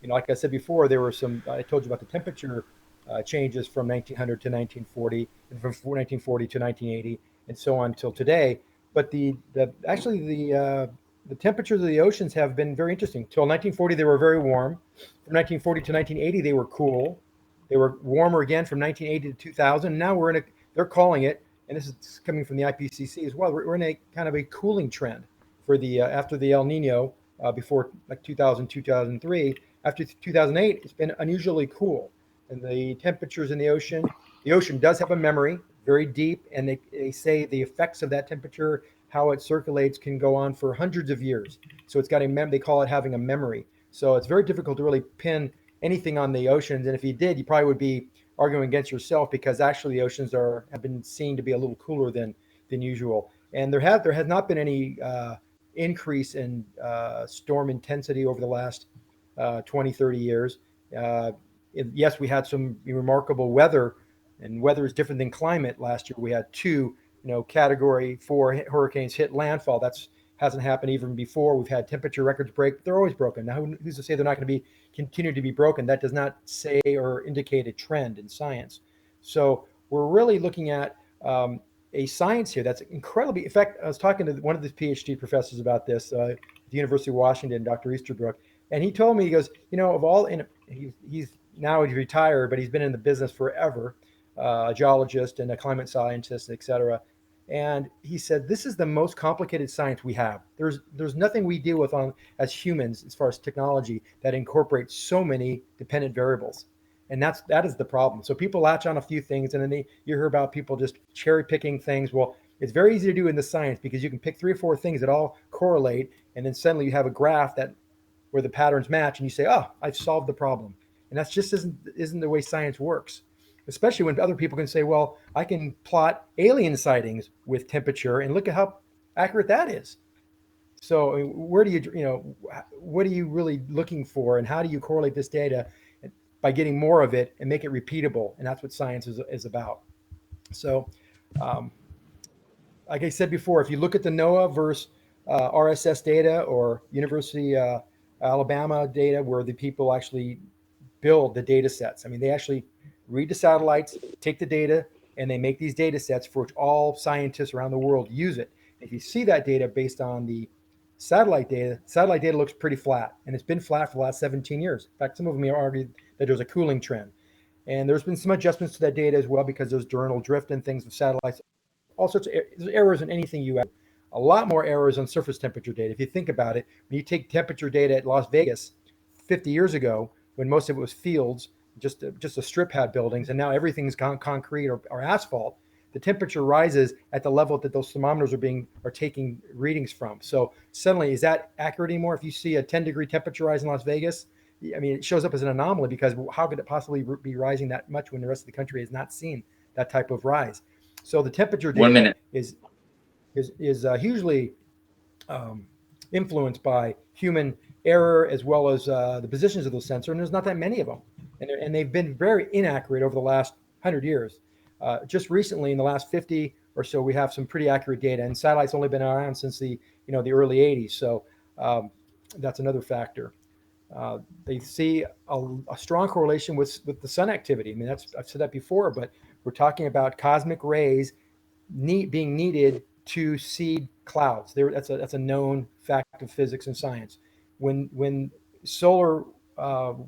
And like I said before, there were some. I told you about the temperature changes from 1900 to 1940, and from 1940 to 1980, and so on till today. But actually the temperatures of the oceans have been very interesting. Till 1940, they were very warm. From 1940 to 1980, they were cool. They were warmer again from 1980 to 2000. Now they're calling it, and this is coming from the IPCC as well. We're in a kind of a cooling trend for the after the El Nino, before like 2000, 2003. After 2008, it's been unusually cool, and the temperatures in the ocean does have a memory, very deep, and they say the effects of that temperature, how it circulates, can go on for hundreds of years. So it's got they call it having a memory. So it's very difficult to really pin anything on the oceans, and if you did, you probably would be arguing against yourself, because actually the oceans have been seen to be a little cooler than usual. And there has not been any increase in storm intensity over the last 20, 30 years. Yes, we had some remarkable weather, and weather is different than climate. Last year we had two, Category 4 hurricanes hit landfall. That's hasn't happened even before. We've had temperature records break. They're always broken. Now, who's to say they're not going to continue to be broken? That does not say or indicate a trend in science. So we're really looking at a science here that's incredibly. In fact, I was talking to one of the PhD professors about this at the University of Washington, Dr. Easterbrook, and he told me, he goes, of all, he's retired, but he's been in the business forever, a geologist and a climate scientist, et cetera. And he said, this is the most complicated science we have. There's nothing we deal with as humans, as far as technology, that incorporates so many dependent variables. And that is the problem. So people latch on a few things, and then you hear about people just cherry picking things. Well, it's very easy to do in the science, because you can pick 3 or 4 things that all correlate, and then suddenly you have a graph where the patterns match, and you say, oh, I've solved the problem. And that's just isn't the way science works. Especially when other people can say, well, I can plot alien sightings with temperature, and look at how accurate that is. So where do what are you really looking for, and how do you correlate this data by getting more of it and make it repeatable? And that's what science is about. So like I said before, if you look at the NOAA versus RSS data, or University Alabama data, where the people actually build the data sets. I mean, they actually read the satellites, take the data, and they make these data sets for which all scientists around the world use it. If you see that data based on the satellite data looks pretty flat, and it's been flat for the last 17 years. In fact, some of them argued that there's a cooling trend. And there's been some adjustments to that data as well, because there's diurnal drift and things with satellites. All sorts of errors in anything you add. A lot more errors on surface temperature data. If you think about it, when you take temperature data at Las Vegas 50 years ago, when most of it was fields, just a strip had buildings, and now everything's concrete or asphalt, the temperature rises at the level that those thermometers are taking readings from. So suddenly, is that accurate anymore? If you see a 10-degree temperature rise in Las Vegas, I mean, it shows up as an anomaly, because how could it possibly be rising that much when the rest of the country has not seen that type of rise? So the temperature data is hugely influenced by human error, as well as the positions of those sensors, and there's not that many of them, and they've been very inaccurate over the last 100 years. Just recently, in the last 50 or so, we have some pretty accurate data, and satellites only been around since the early 80s, so that's another factor. They see a strong correlation with the sun activity. I mean, I've said that before, but we're talking about cosmic rays being needed to seed clouds. That's a known fact of physics and science. When solar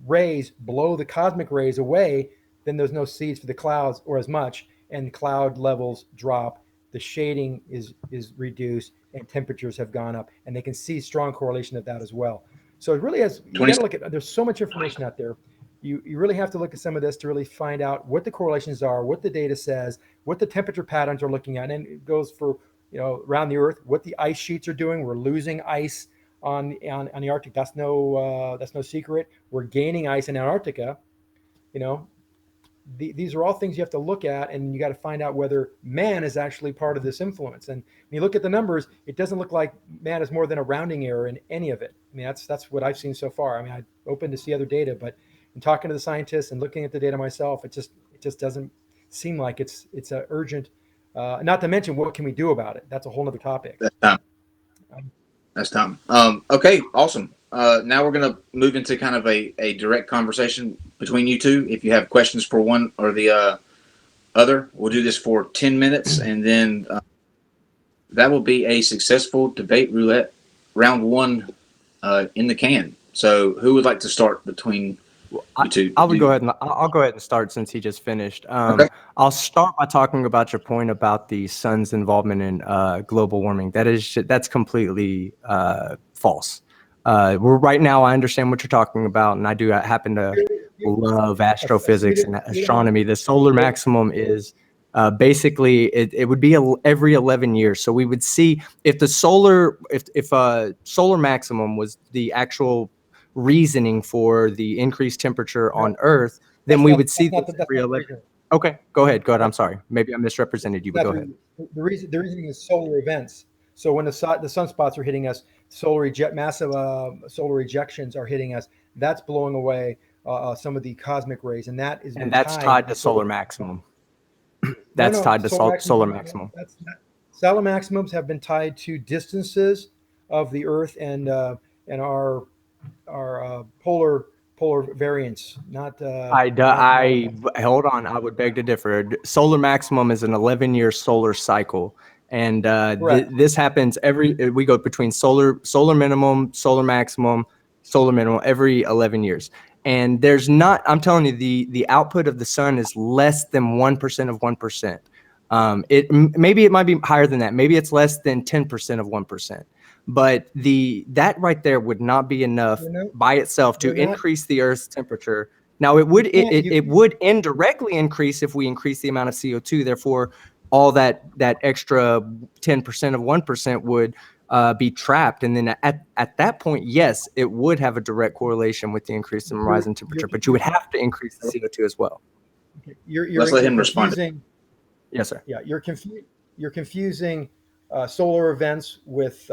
rays blow the cosmic rays away, then there's no seeds for the clouds, or as much, and cloud levels drop. The shading is reduced, and temperatures have gone up, and they can see strong correlation of that as well. So it really has. You got to look at. There's so much information out there. You really have to look at some of this to really find out what the correlations are, what the data says, what the temperature patterns are looking at, and it goes for around the Earth, what the ice sheets are doing. We're losing ice on the Arctic. That's no secret. We're gaining ice in Antarctica. These are all things you have to look at, and you got to find out whether man is actually part of this influence. And when you look at the numbers, it doesn't look like man is more than a rounding error in any of it. I mean, that's what I've seen so far. I mean, I'm open to see other data, but in talking to the scientists and looking at the data myself, it just doesn't seem like it's an urgent Not to mention, what can we do about it? That's a whole other topic. That's time. That's time. Okay, awesome. Now we're going to move into kind of a direct conversation between you two. If you have questions for one or the other, we'll do this for 10 minutes, and then that will be a successful debate roulette round one in the can. So who would like to start between you two? I'll go ahead and start since he just finished. Okay. I'll start by talking about your point about the sun's involvement in global warming. That's completely false. We're right now. I understand what you're talking about, and I happen to love astrophysics and astronomy. The solar maximum is basically it would be every 11 years. So we would see if the solar maximum was the actual reasoning for the increased temperature on Earth, then we would see this every 11. Okay, go ahead. I'm sorry. Maybe I misrepresented you, but go ahead. The reasoning is solar events. So when the sunspots are hitting us, massive solar ejections are hitting us. That's blowing away some of the cosmic rays, and that's tied to solar maximum. That's tied to solar maximum. Solar maximums have been tied to distances of the Earth and our polar variance. Not. Hold on. I would beg to differ. Solar maximum is an 11-year solar cycle, and this happens we go between solar minimum, solar maximum, solar minimum every 11 years. And I'm telling you, the output of the sun is less than 1% of 1%. Maybe it might be higher than that. Maybe it's less than 10% of 1%. But that right there would not be enough by itself to increase the Earth's temperature. Now it would indirectly increase if we increase the amount of CO2. Therefore, all that extra 10% of 1% would be trapped, and then at that point, yes, it would have a direct correlation with the increase in rise in temperature. But you would have to increase the CO2 as well. Okay. Let's let him respond. Yes, sir. Yeah, you're confusing solar events with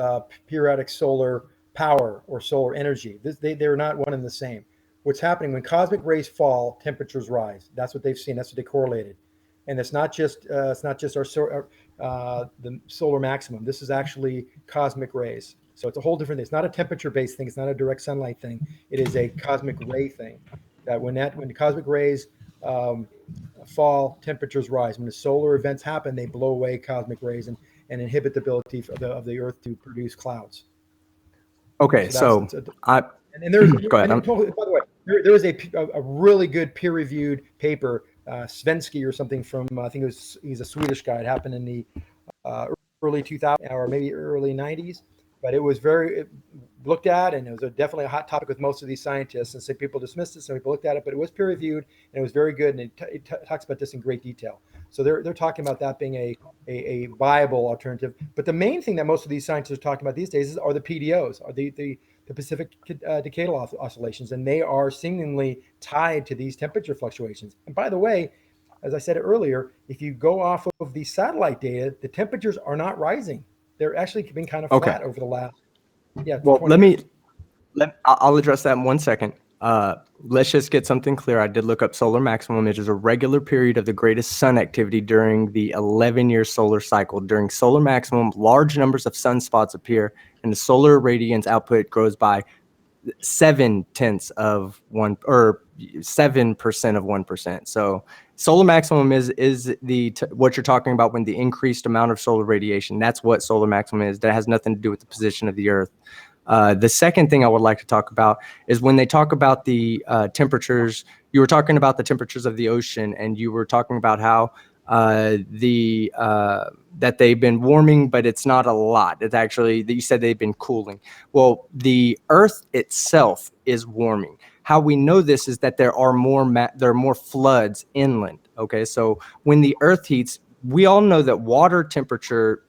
periodic solar power or solar energy. They're not one and the same. What's happening when cosmic rays fall, temperatures rise. That's what they've seen. That's what they correlated. And it's not just the solar maximum. This is actually cosmic rays. So it's a whole different thing. It's not a temperature-based thing. It's not a direct sunlight thing. It is a cosmic ray thing. That when the cosmic rays fall, temperatures rise. When the solar events happen, they blow away cosmic rays and inhibit the ability of the Earth to produce clouds. Okay, and there's go ahead. By the way, there is a really good peer-reviewed paper, Svensky or something from I think he's a Swedish guy. It happened in the early 2000s or maybe early 90s, but it was looked at, and it was definitely a hot topic with most of these scientists. And some people dismissed it, some people looked at it, but it was peer-reviewed and it was very good, and it talks about this in great detail. So they're talking about that being a viable alternative. But the main thing that most of these scientists are talking about these days are the PDOs, are the Pacific decadal oscillations, and they are seemingly tied to these temperature fluctuations. And by the way, as I said earlier, if you go off of the satellite data, the temperatures are not rising. They're actually been kind of flat over the last. Yeah. Well, I'll address that in 1 second. Let's just get something clear. I did look up solar maximum. It is a regular period of the greatest sun activity during the 11-year solar cycle. During solar maximum, large numbers of sunspots appear, and the solar radiance output grows by 7/10 of 1 or 7% of 1%. So solar maximum is what you're talking about when the increased amount of solar radiation. That's what solar maximum is. That has nothing to do with the position of the Earth. The second thing I would like to talk about is when they talk about the temperatures. You were talking about the temperatures of the ocean, and you were talking about how that they've been warming, but it's not a lot. It's actually that you said they've been cooling. Well, the Earth itself is warming. How we know this is that there are more floods inland. Okay, so when the Earth heats, we all know that water temperature,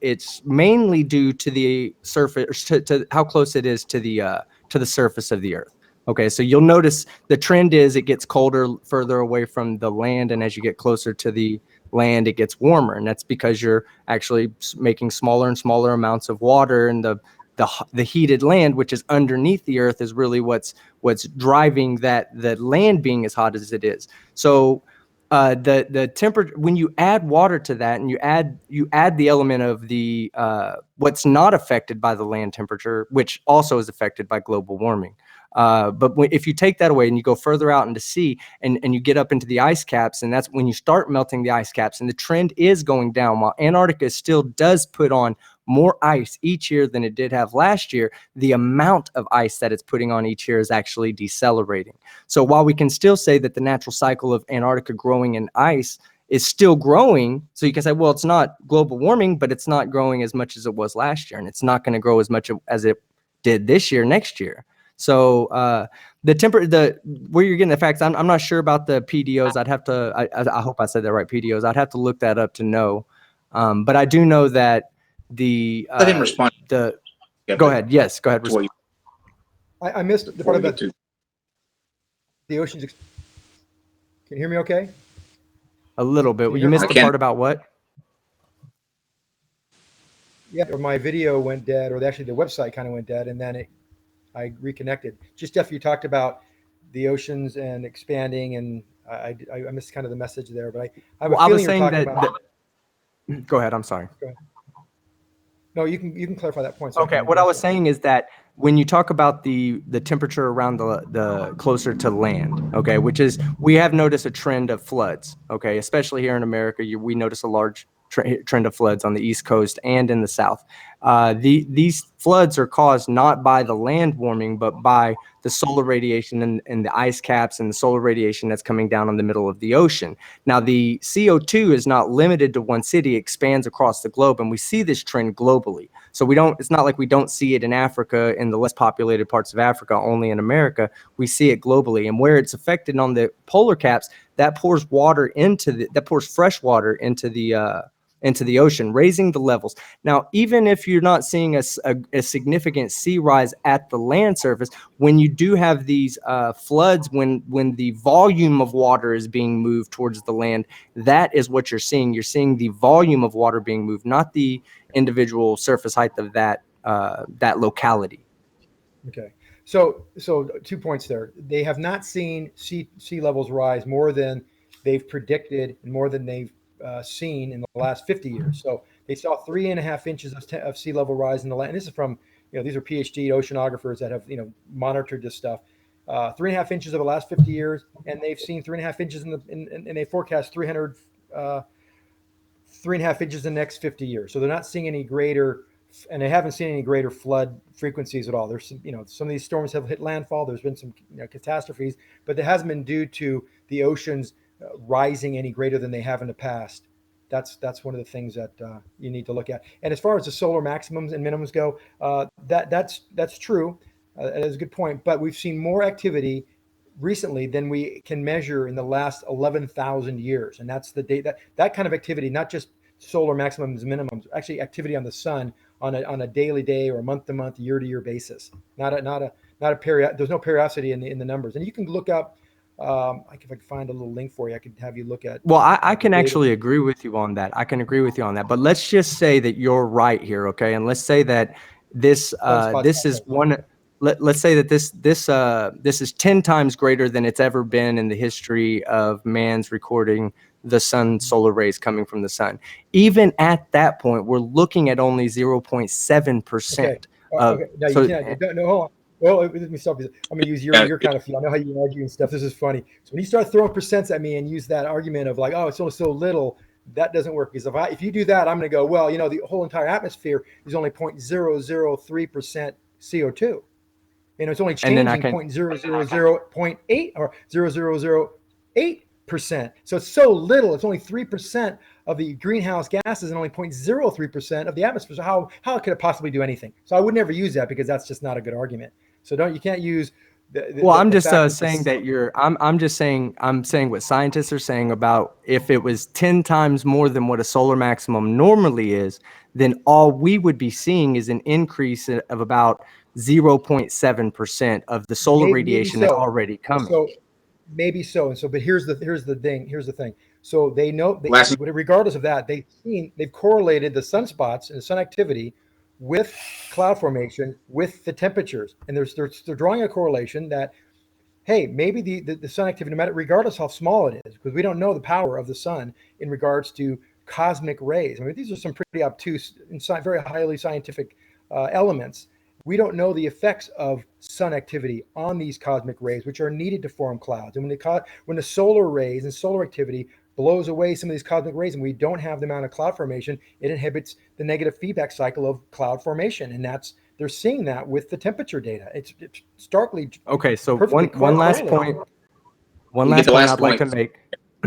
it's mainly due to the surface, to how close it is to the surface of the Earth. Okay, so you'll notice the trend is it gets colder further away from the land, and as you get closer to the land, it gets warmer, and that's because you're actually making smaller and smaller amounts of water, and the heated land, which is underneath the Earth, is really what's driving the land being as hot as it is. So the temperature, when you add water to that, and you add the element of the what's not affected by the land temperature, which also is affected by global warming. But if you take that away and you go further out into sea, and you get up into the ice caps, and that's when you start melting the ice caps, and the trend is going down. While Antarctica still does put on more ice each year than it did have last year, the amount of ice that it's putting on each year is actually decelerating. So while we can still say that the natural cycle of Antarctica growing in ice is still growing, so you can say, well, it's not global warming, but it's not growing as much as it was last year, and it's not going to grow as much as it did this year, next year. So where you're getting the facts, I'm not sure about the PDOs. I'd have to, I hope I said that right, PDOs. I'd have to look that up to know. But I do know that Let him respond. Go ahead. Yes, go ahead. I missed the part about the oceans. Can you hear me okay? A little bit. You missed the part about what? Yeah, or my video went dead, or actually the website kind of went dead, and then I reconnected. Just Jeff, you talked about the oceans and expanding, and I missed kind of the message there, but I have a feeling you're talking about. Go ahead. I'm sorry. Go ahead. No, you can clarify that point. So okay, what I was saying is that when you talk about the temperature around the closer to land, okay, which is, we have noticed a trend of floods, okay, especially here in America. We notice a large trend of floods on the East Coast and in the South. These floods are caused not by the land warming, but by the solar radiation and the ice caps and the solar radiation that's coming down on the middle of the ocean. Now, the CO2 is not limited to one city, it expands across the globe, and we see this trend globally. So it's not like we don't see it in Africa, in the less populated parts of Africa, only in America. We see it globally, and where it's affected on the polar caps, that pours fresh water into the ocean, raising the levels. Now, even if you're not seeing a significant sea rise at the land surface, when you do have these floods, when the volume of water is being moved towards the land, that is what you're seeing. You're seeing the volume of water being moved, not the individual surface height of that locality. Okay. So 2 points there. They have not seen sea levels rise more than they've predicted and more than they've seen in the last 50 years. So they saw 3.5 inches of sea level rise in the land. And this is from, these are PhD oceanographers that have, monitored this stuff. 3.5 inches over the last 50 years, and they've seen 3.5 inches and they forecast 3.5 inches in the next 50 years. So they're not seeing any greater, and they haven't seen any greater flood frequencies at all. There's some, some of these storms have hit landfall. There's been some catastrophes, but it hasn't been due to the oceans rising any greater than they have in the past. That's one of the things that you need to look at. And as far as the solar maximums and minimums go, that's true. That is a good point. But we've seen more activity recently than we can measure in the last 11,000 years, and that's the date that kind of activity, not just solar maximums and minimums, actually activity on the sun on a daily day or month to month, year to year basis. Not a period. There's no periodicity in the numbers, and you can look up. If I can find a little link for you, I could have you look at. Well, I can actually agree with you on that. But let's just say that you're right here, okay? And let's say that this is one. Let's say that this is 10 times greater than it's ever been in the history of man's recording the sun solar rays coming from the sun. Even at that point, we're looking at only 0.7%. Okay. No, you can't. No, hold on. Well, let me stop you. I'm gonna use your kind of feel. I know how you argue and stuff. This is funny. So when you start throwing percents at me and use that argument of like, oh, it's only so little, that doesn't work. Because if you do that, I'm gonna go, well, the whole entire atmosphere is only 0.003% CO2. It's only changing 0.000.8 or 0.0008%. So it's so little. It's only 3% of the greenhouse gases and only 0.03% of the atmosphere. So how could it possibly do anything? So I would never use that because that's just not a good argument. So you can't use. I'm just saying that I'm saying what scientists are saying about if it was 10 times more than what a solar maximum normally is, then all we would be seeing is an increase of about 0.7% of the solar radiation that's already coming. So maybe so. And so, but here's the thing. So they know, regardless of that, they've correlated the sunspots and the sun activity with cloud formation, with the temperatures. And they're drawing a correlation that hey, maybe the sun activity, no matter regardless how small it is, because we don't know the power of the sun in regards to cosmic rays. I mean, these are some pretty obtuse and very highly scientific elements. We don't know the effects of sun activity on these cosmic rays, which are needed to form clouds. And when the solar rays and solar activity blows away some of these cosmic rays, and we don't have the amount of cloud formation, it inhibits the negative feedback cycle of cloud formation, and they're seeing that with the temperature data. It's starkly Okay, so perfectly one last correlated. point. One You get last the point last I'd like to point.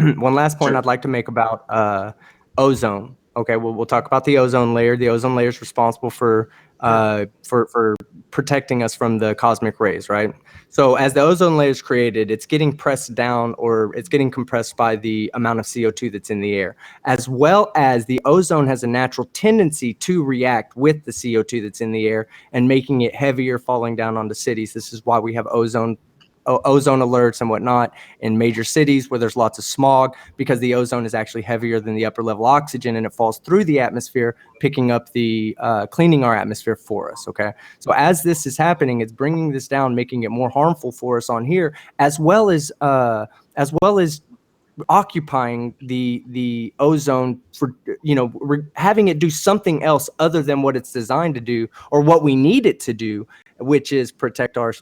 make. One last point Sure. I'd like to make about ozone. Okay, we'll talk about the ozone layer. The ozone layer is responsible for protecting us from the cosmic rays, right? So as the ozone layer is created, it's getting pressed down, or it's getting compressed by the amount of CO2 that's in the air, as well as the ozone has a natural tendency to react with the CO2 that's in the air and making it heavier, falling down onto cities. This is why we have ozone alerts and whatnot in major cities where there's lots of smog, because the ozone is actually heavier than the upper level oxygen, and it falls through the atmosphere, picking up the cleaning our atmosphere for us. Okay, so as this is happening, it's bringing this down, making it more harmful for us on here, as well as occupying the ozone for, having it do something else other than what it's designed to do, or what we need it to do, which is protect our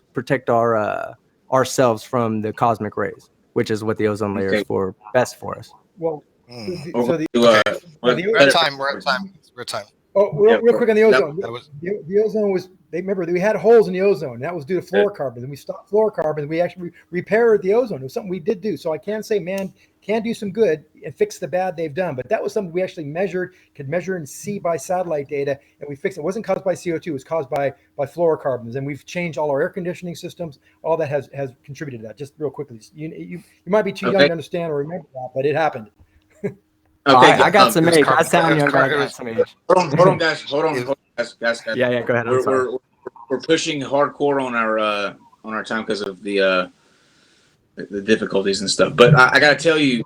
ourselves from the cosmic rays, which is what the ozone layer is Okay. for, best for us. Well, Mm. so the, To, Okay. the We're at time. We're at time. We're at time. Oh, real quick on the Yep. ozone. That was The ozone was, they remember that we had holes in the ozone. That was due to fluorocarbons, and we stopped fluorocarbons. We actually repaired the ozone. It was something we did do. So I can say, man, can do some good and fix the bad they've done. But that was something we actually could measure and see by satellite data, and we fixed it. It wasn't caused by CO2. It was caused by fluorocarbons, and we've changed all our air conditioning systems. All that has contributed to that. Just real quickly, you might be too young Okay. to understand or remember that, but it happened. Okay, I got some it was age. I carbon- sound it was young, but I car- it got was- some age. hold on, guys. Hold on, guys. Yeah, go ahead. I'm sorry. We're pushing hardcore on our time because of the difficulties and stuff. But I got to tell you,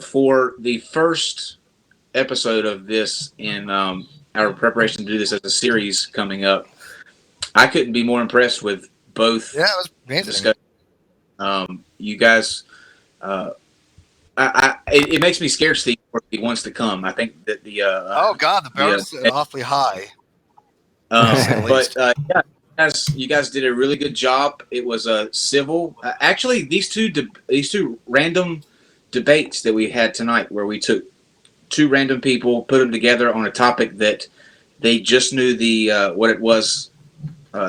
for the first episode of this in our preparation to do this as a series coming up, I couldn't be more impressed with both. Yeah, it was amazing. Discussion. You guys, it makes me scared, Steve, for the ones to come. I think that the Oh God, the bar is awfully high. but yeah, you guys did a really good job. It was a civil. Actually, these two random debates that we had tonight, where we took two random people, put them together on a topic that they just knew the what it was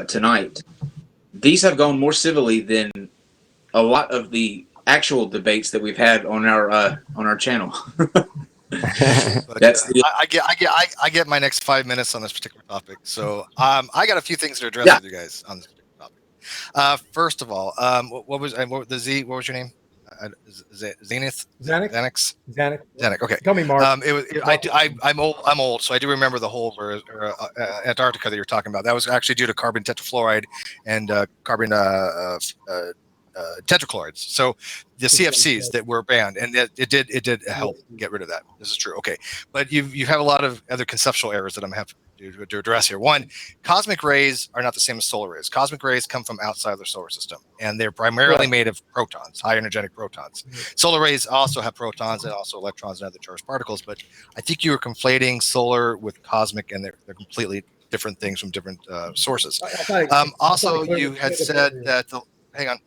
tonight. These have gone more civilly than a lot of the actual debates that we've had on our channel. But, That's the I get my next 5 minutes on this particular topic. So I got a few things to address Yeah. with you guys on this particular topic. First of all, what was your name? Zenith? Xanax? Xanax. Okay. Tell me, Mark. I'm old, so I do remember the whole Antarctica that you're talking about. That was actually due to carbon tetrafluoride and carbon tetrachlorides. So the CFCs that were banned, and it did help get rid of that. This is true. Okay, but you have a lot of other conceptual errors that I'm going to have to address here. One, cosmic rays are not the same as solar rays. Cosmic rays come from outside the solar system, and they're primarily made of protons, high energetic protons. Solar rays also have protons and also electrons and other charged particles, but I think you were conflating solar with cosmic, and they're completely different things from different sources. Also, you had said that hang on.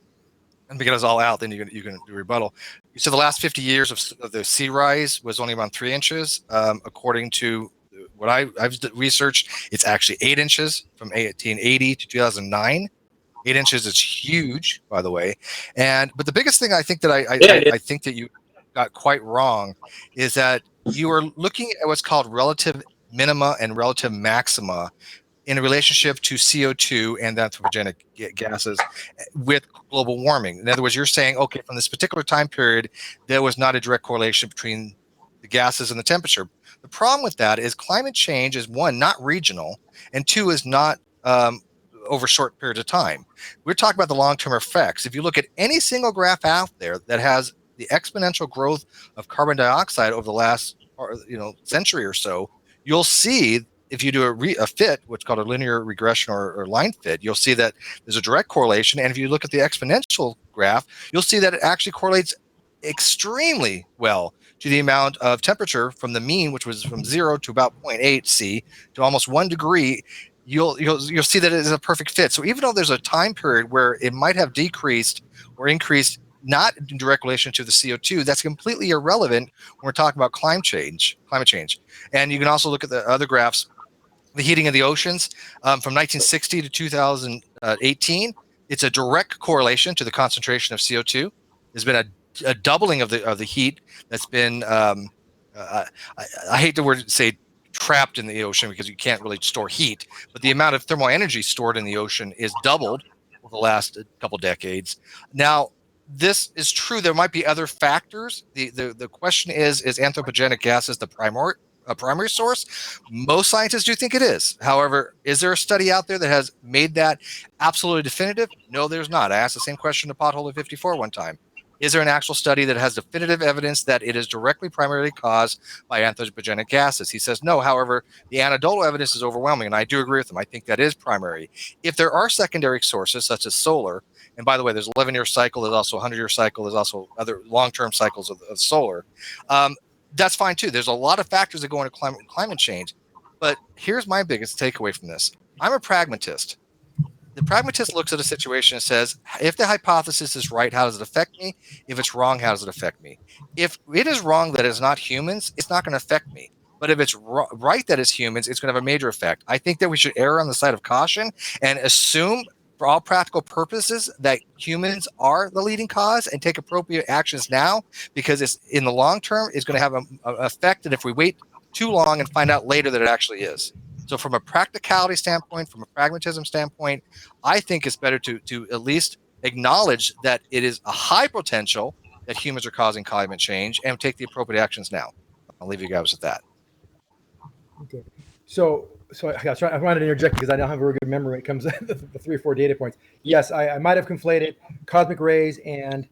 And to get us all out, then you can do rebuttal. You said the last 50 years of the sea rise was only around 3 inches. According to what I've researched, it's actually 8 inches from 1880 to 2009. 8 inches is huge, by the way. But the biggest thing I think that I think that you got quite wrong is that you are looking at what's called relative minima and relative maxima in a relationship to CO2 and anthropogenic gases with global warming. In other words, you're saying, okay, from this particular time period, there was not a direct correlation between the gases and the temperature. The problem with that is climate change is, one, not regional, and two, is not over short periods of time. We're talking about the long-term effects. If you look at any single graph out there that has the exponential growth of carbon dioxide over the last century or so, you'll see, if you do a fit, what's called a linear regression or line fit, you'll see that there's a direct correlation. And if you look at the exponential graph, you'll see that it actually correlates extremely well to the amount of temperature from the mean, which was from 0 to about 0.8 C to almost 1 degree. You'll see that it is a perfect fit. So even though there's a time period where it might have decreased or increased, not in direct relation to the CO2, that's completely irrelevant when we're talking about climate change. And you can also look at the other graphs, the heating of the oceans from 1960 to 2018. It's a direct correlation to the concentration of CO2. There's been a doubling of the heat that's been I hate the word say trapped in the ocean because you can't really store heat, but the amount of thermal energy stored in the ocean is doubled over the last couple decades. Now, this is true. There might be other factors. The question is anthropogenic gases the primary source? Most scientists do think it is. However, is there a study out there that has made that absolutely definitive? No, there's not. I asked the same question to Pothole 54 one time. Is there an actual study that has definitive evidence that it is directly primarily caused by anthropogenic gases? He says no. However, the anecdotal evidence is overwhelming, and I do agree with him. I think that is primary. If there are secondary sources such as solar, and by the way, there's 11-year cycle, there's also 100-year cycle, there's also other long-term cycles of solar. That's fine too. There's a lot of factors that go into climate change. But here's my biggest takeaway from this. I'm a pragmatist. The pragmatist looks at a situation and says, if the hypothesis is right, how does it affect me? If it's wrong, how does it affect me? If it is wrong that it's not humans, it's not going to affect me. But if it's right that it's humans, it's going to have a major effect. I think that we should err on the side of caution and assume for all practical purposes that humans are the leading cause and take appropriate actions now, because it's in the long term is going to have an effect. And if we wait too long and find out later that it actually is. So from a practicality standpoint, from a pragmatism standpoint, I think it's better to at least acknowledge that it is a high potential that humans are causing climate change and take the appropriate actions now. I'll leave you guys with that. Okay. So I wanted to interject because I don't have a very good memory when it comes to the 3 or 4 data points. Yes, I might have conflated cosmic rays and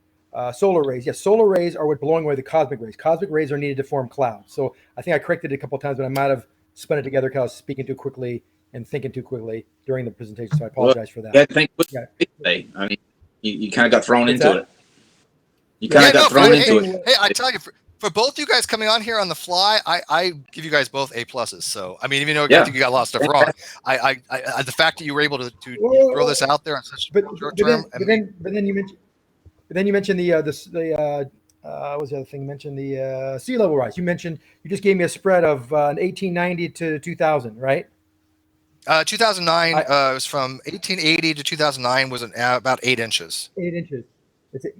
solar rays. Yes, solar rays are what blowing away the cosmic rays. Cosmic rays are needed to form clouds. So I think I corrected it a couple of times, but I might have spun it together because I was speaking too quickly and thinking too quickly during the presentation. So I apologize for that. Yeah, I mean, you kind of got thrown What's into that? it. You kind of got thrown into it. Hey, I tell you, for both you guys coming on here on the fly, I give you guys both A pluses. So I mean, even though I think you got a lot of stuff wrong, I the fact that you were able to throw this out there on such short term. But then you mentioned the what was the other thing? You mentioned the sea level rise. You just gave me a spread of 1890 to 2000, right? 2009 was from 1880 to 2009 was about 8 inches. 8 inches.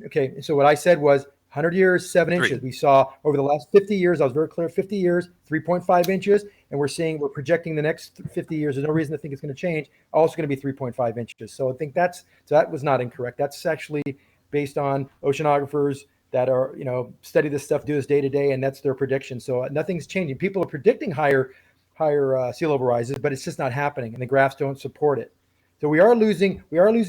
Okay. So what I said was 100 years, 7 inches. We saw over the last 50 years, I was very clear, 50 years, 3.5 inches. And we're projecting the next 50 years. There's no reason to think it's going to change. Also going to be 3.5 inches. So I think that was not incorrect. That's actually based on oceanographers that are, study this stuff, do this day to day, and that's their prediction. So nothing's changing. People are predicting higher sea level rises, but it's just not happening, and the graphs don't support it. So we are losing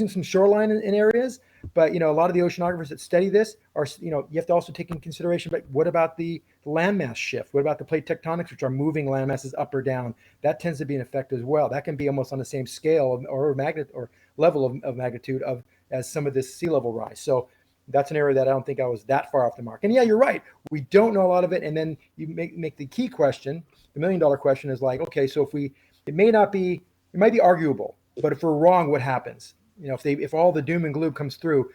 some shoreline in areas, but a lot of the oceanographers that study this are, you have to also take in consideration. But what about the landmass shift? What about the plate tectonics, which are moving landmasses up or down? That tends to be an effect as well. That can be almost on the same scale or level of magnitude as some of this sea level rise. So that's an area that I don't think I was that far off the mark. And yeah, you're right. We don't know a lot of it. And then you make the key question, the $1 million question is like, okay, so it might be arguable, but if we're wrong, what happens? If all the doom and gloom comes through,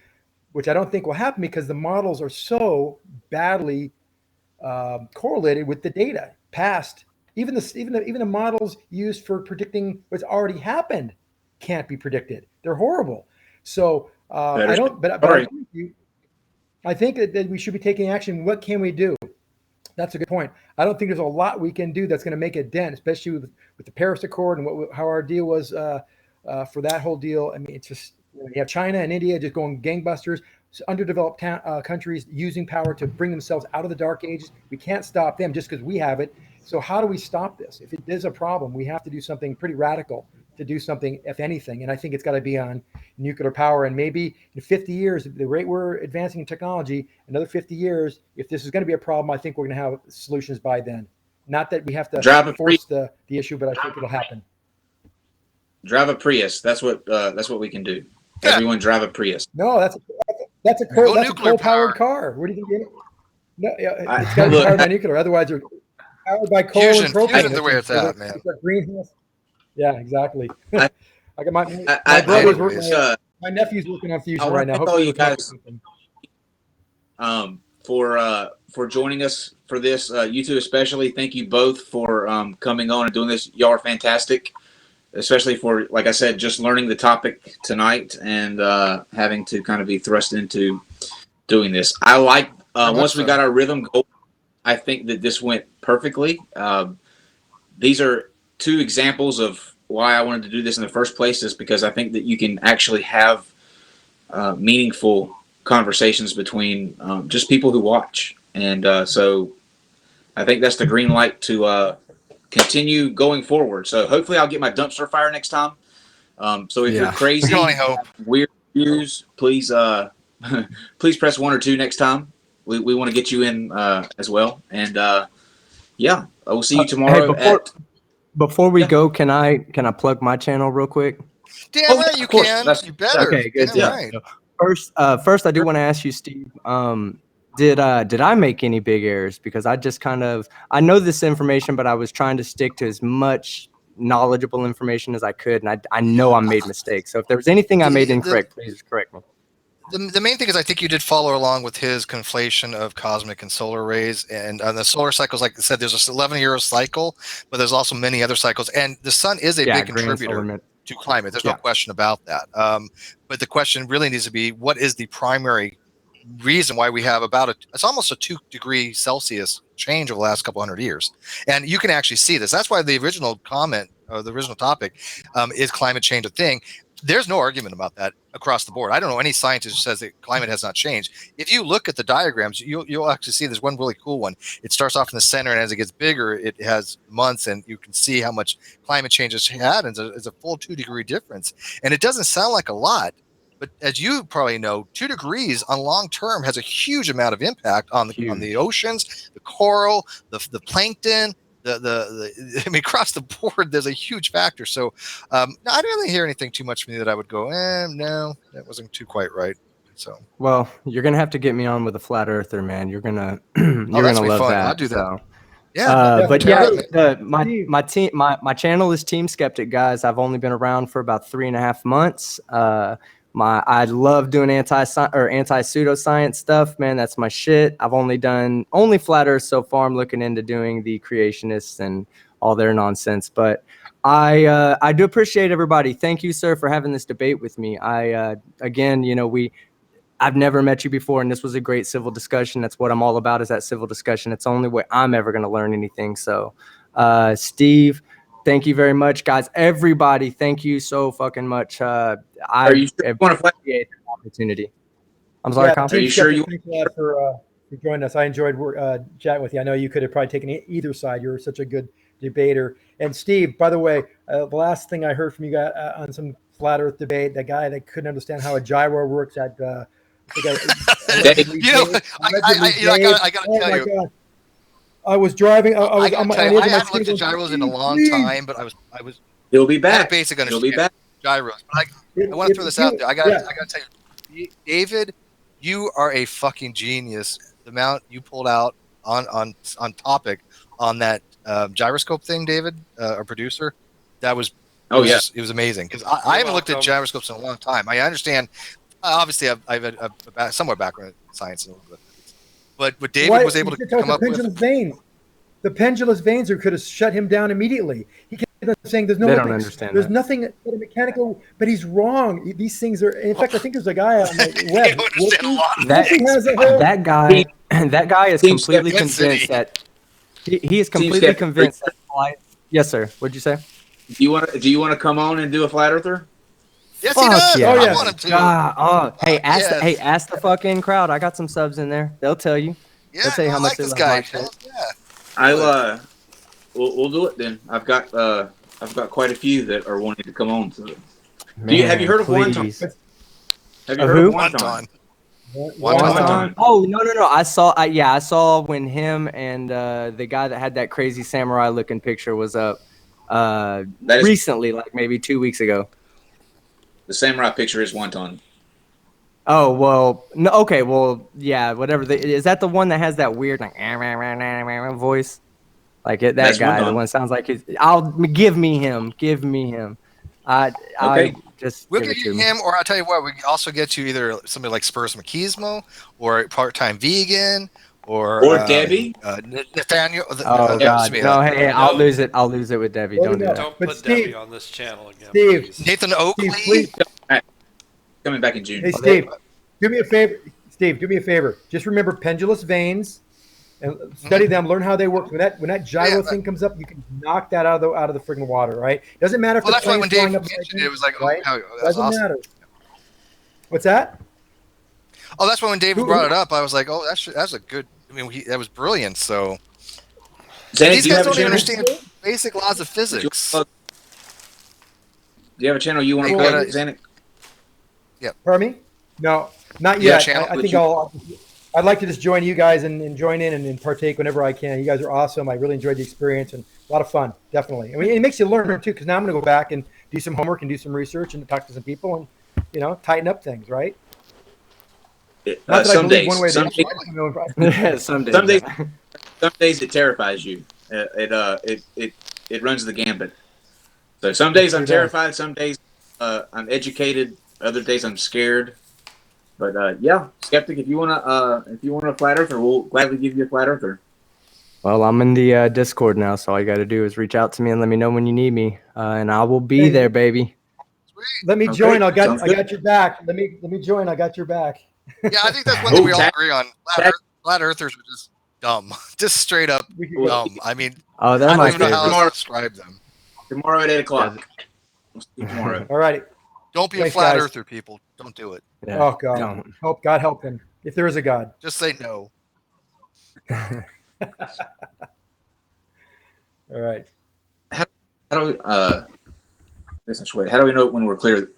which I don't think will happen because the models are so badly correlated with the data past. Even the models used for predicting what's already happened can't be predicted. They're horrible. So I agree with you. I think that we should be taking action. What can we do? That's a good point. I don't think there's a lot we can do that's going to make a dent, especially with the Paris Accord and how our deal was for that whole deal. I mean, it's just you have China and India just going gangbusters, underdeveloped countries using power to bring themselves out of the dark ages. We can't stop them just because we have it. So how do we stop this? If it is a problem, we have to do something pretty radical to do something, if anything. And I think it's got to be on nuclear power. And maybe in 50 years, the rate we're advancing in technology, another 50 years, if this is going to be a problem, I think we're going to have solutions by then. Not that we have to force the issue, but I think it'll happen. Drive a Prius. That's what we can do. Yeah. Everyone drive a Prius. No, That's a Go that's a nuclear coal-powered power. car. What do you think? No, yeah, I- it's got to be look, powered by nuclear. Otherwise, they're powered by coal Fusion. and propane. Fusion's the way it's at, man. It's a greenhouse. Yeah, exactly. I- I got my I brother's anyways. working. My nephew's working on fusion I right want now. to thank all Hopefully, you we'll come up guys with something. for joining us for this. You two especially. Thank you both for coming on and doing this. Y'all are fantastic, especially for, like I said, just learning the topic tonight and having to kind of be thrust into doing this. I like once we got our rhythm going, I think that this went perfectly. These are two examples of why I wanted to do this in the first place, is because I think that you can actually have meaningful conversations between just people who watch. And so I think that's the green light to continue going forward. So hopefully I'll get my dumpster fire next time. So if you're crazy, We can only hope. weird views, please please press 1 or 2 next time. We want to get you in as well. And yeah, I will see you tomorrow. Before we Yeah. go, can I plug my channel real quick? Damn right you of course. can. That's- You better. Okay, good. Damn Yeah. right. First, I do want to ask you, Steve. Did I make any big errors? Because I just I know this information, but I was trying to stick to as much knowledgeable information as I could, and I know I made mistakes. So if there was anything I made incorrect, please correct me. The main thing is I think you did follow along with his conflation of cosmic and solar rays, and the solar cycles, like I said, there's this 11-year cycle, but there's also many other cycles, and the sun is a big contributor to climate. There's no question about that. But the question really needs to be, what is the primary reason why we have it's almost a 2 degree Celsius change over the last couple hundred years? And you can actually see this. That's why the original comment, or the original topic, is climate change a thing? There's no argument about that across the board. I don't know any scientist who says that climate has not changed. If you look at the diagrams, you'll actually see there's one really cool one. It starts off in the center, and as it gets bigger, it has months, and you can see how much climate change has had. And it's a full 2 degree difference. And it doesn't sound like a lot, but as you probably know, 2 degrees on long term has a huge amount of impact on the oceans, the coral, the plankton. I mean, across the board, there's a huge factor. So I didn't really hear anything too much from you that I would go, no, that wasn't too quite right. So, well, you're gonna have to get me on with a flat earther, man. You're gonna you're gonna love fun. that. I'll do that. So. Yeah, but yeah, my channel is Team Skeptic, guys. I've only been around for about 3.5 months. I love doing anti pseudoscience stuff, man. That's my shit. I've only done flat earth so far. I'm looking into doing the creationists and all their nonsense, but I do appreciate everybody. Thank you, sir, for having this debate with me. I've never met you before, and this was a great civil discussion. That's what I'm all about, is that civil discussion. It's the only way I'm ever going to learn anything. So, Steve, thank you very much, guys. Everybody, thank you so fucking much. I appreciate the opportunity. I'm sorry, Yeah, Are you sure you? Thanks a lot for joining us. I enjoyed chatting with you. I know you could have probably taken either side. You're such a good debater. And Steve, by the way, the last thing I heard from you guys on some flat Earth debate, that guy that couldn't understand how a gyro works at. I gotta tell you. God. I was driving. I haven't looked at gyros in a long time, but I was. He'll be back. Basic understanding. He'll be back. Gyros. But I want to throw this out there. I got to tell you, David, you are a fucking genius. The amount you pulled out on topic on that gyroscope thing, David, our producer, it was amazing, because I haven't looked at gyroscopes in a long time. I understand. Obviously, I've a somewhat background in science, but what David was able to come up with. The pendulous vanes could have shut him down immediately. He kept saying there's there's nothing but a mechanical, but he's wrong. These things are. In fact, I think there's a guy on the web. That guy is completely convinced that he is completely convinced that. Yes, sir. What'd you say? Do you want to come on and do a flat earther? Yes, he does. Yeah. I want him to. Hey, ask the fucking crowd. I got some subs in there. They'll tell you. Yeah, they'll tell you how much this guy. Yeah. We'll do it then. I've got quite a few that are wanting to come on. So, have you heard of Wonton? Have you heard of Wonton? Wonton. Oh no! I saw when him and the guy that had that crazy samurai looking picture was up recently, like maybe 2 weeks ago. The samurai picture is Wonton. Oh well, no. Okay, well, yeah, whatever. Is that the one that has that weird like voice? Like that That's one guy, of the them. one sounds like he's. I'll give me him. Give me him. I Okay. just We'll give get it to you me. him, or I'll tell you what, we can also get you either somebody like Spurs Machismo, or part-time vegan, Or Debbie. Nathaniel. Oh God, excuse me, no! Hey, I'll No. lose it. I'll lose it with Debbie. Well, Don't do no. that. Don't But put Steve- Debbie on this channel again, Steve. please. Nathan Steve, Oakley. please. Coming back in June. Hey, Steve, do me a favor. Steve, do me a favor. Just remember pendulous veins and study them. Learn how they work. When that gyro thing comes up, you can knock that out of the friggin' water. Right? Doesn't matter if Well, the that's why plane's when Dave flying up. mentioned it, it was like, right? oh, that's Doesn't awesome. matter. What's that? Oh, that's why when David Who- brought it up, I was like, oh, that's a good. I mean, that was brilliant. So Zanik, these do you guys have a don't even channel? understand basic laws of physics. Do you have a channel you want to Hey, plug, gotta- Zanik? Pardon me? No, not Yeah, yet. channel, I would think you- I'd like to just join you guys and join in and partake whenever I can. You guys are awesome. I really enjoyed the experience and a lot of fun, definitely. I mean, it makes you learn too, because now I'm going to go back and do some homework and do some research and talk to some people and, tighten up things, right? Not that I Some believe days. one way or the Some other. days, Some days. some days, some days it terrifies you. It runs the gambit. So some days I'm terrified. Some days I'm educated. Other days I'm scared. But yeah, skeptic. If you want a flat earther, we'll gladly give you a flat earther. Well, I'm in the Discord now, so all you got to do is reach out to me and let me know when you need me, and I will be Hey. there, baby. Let me Okay, join. I sounds good. got your back. Let me join. I got your back. Yeah, I think that's one thing we all tag- agree on. Flat earthers are just dumb, just straight up We can go. dumb. I mean, Oh, I they're don't my even know how favorite. else to describe them. Tomorrow at 8:00. We'll see you tomorrow. All righty. Don't be a Thanks, flat guys. earther, people. Don't do it. Yeah, Oh God, don't. help God help him if there is a God. Just say no. All right. How do we, how do we know when we're clear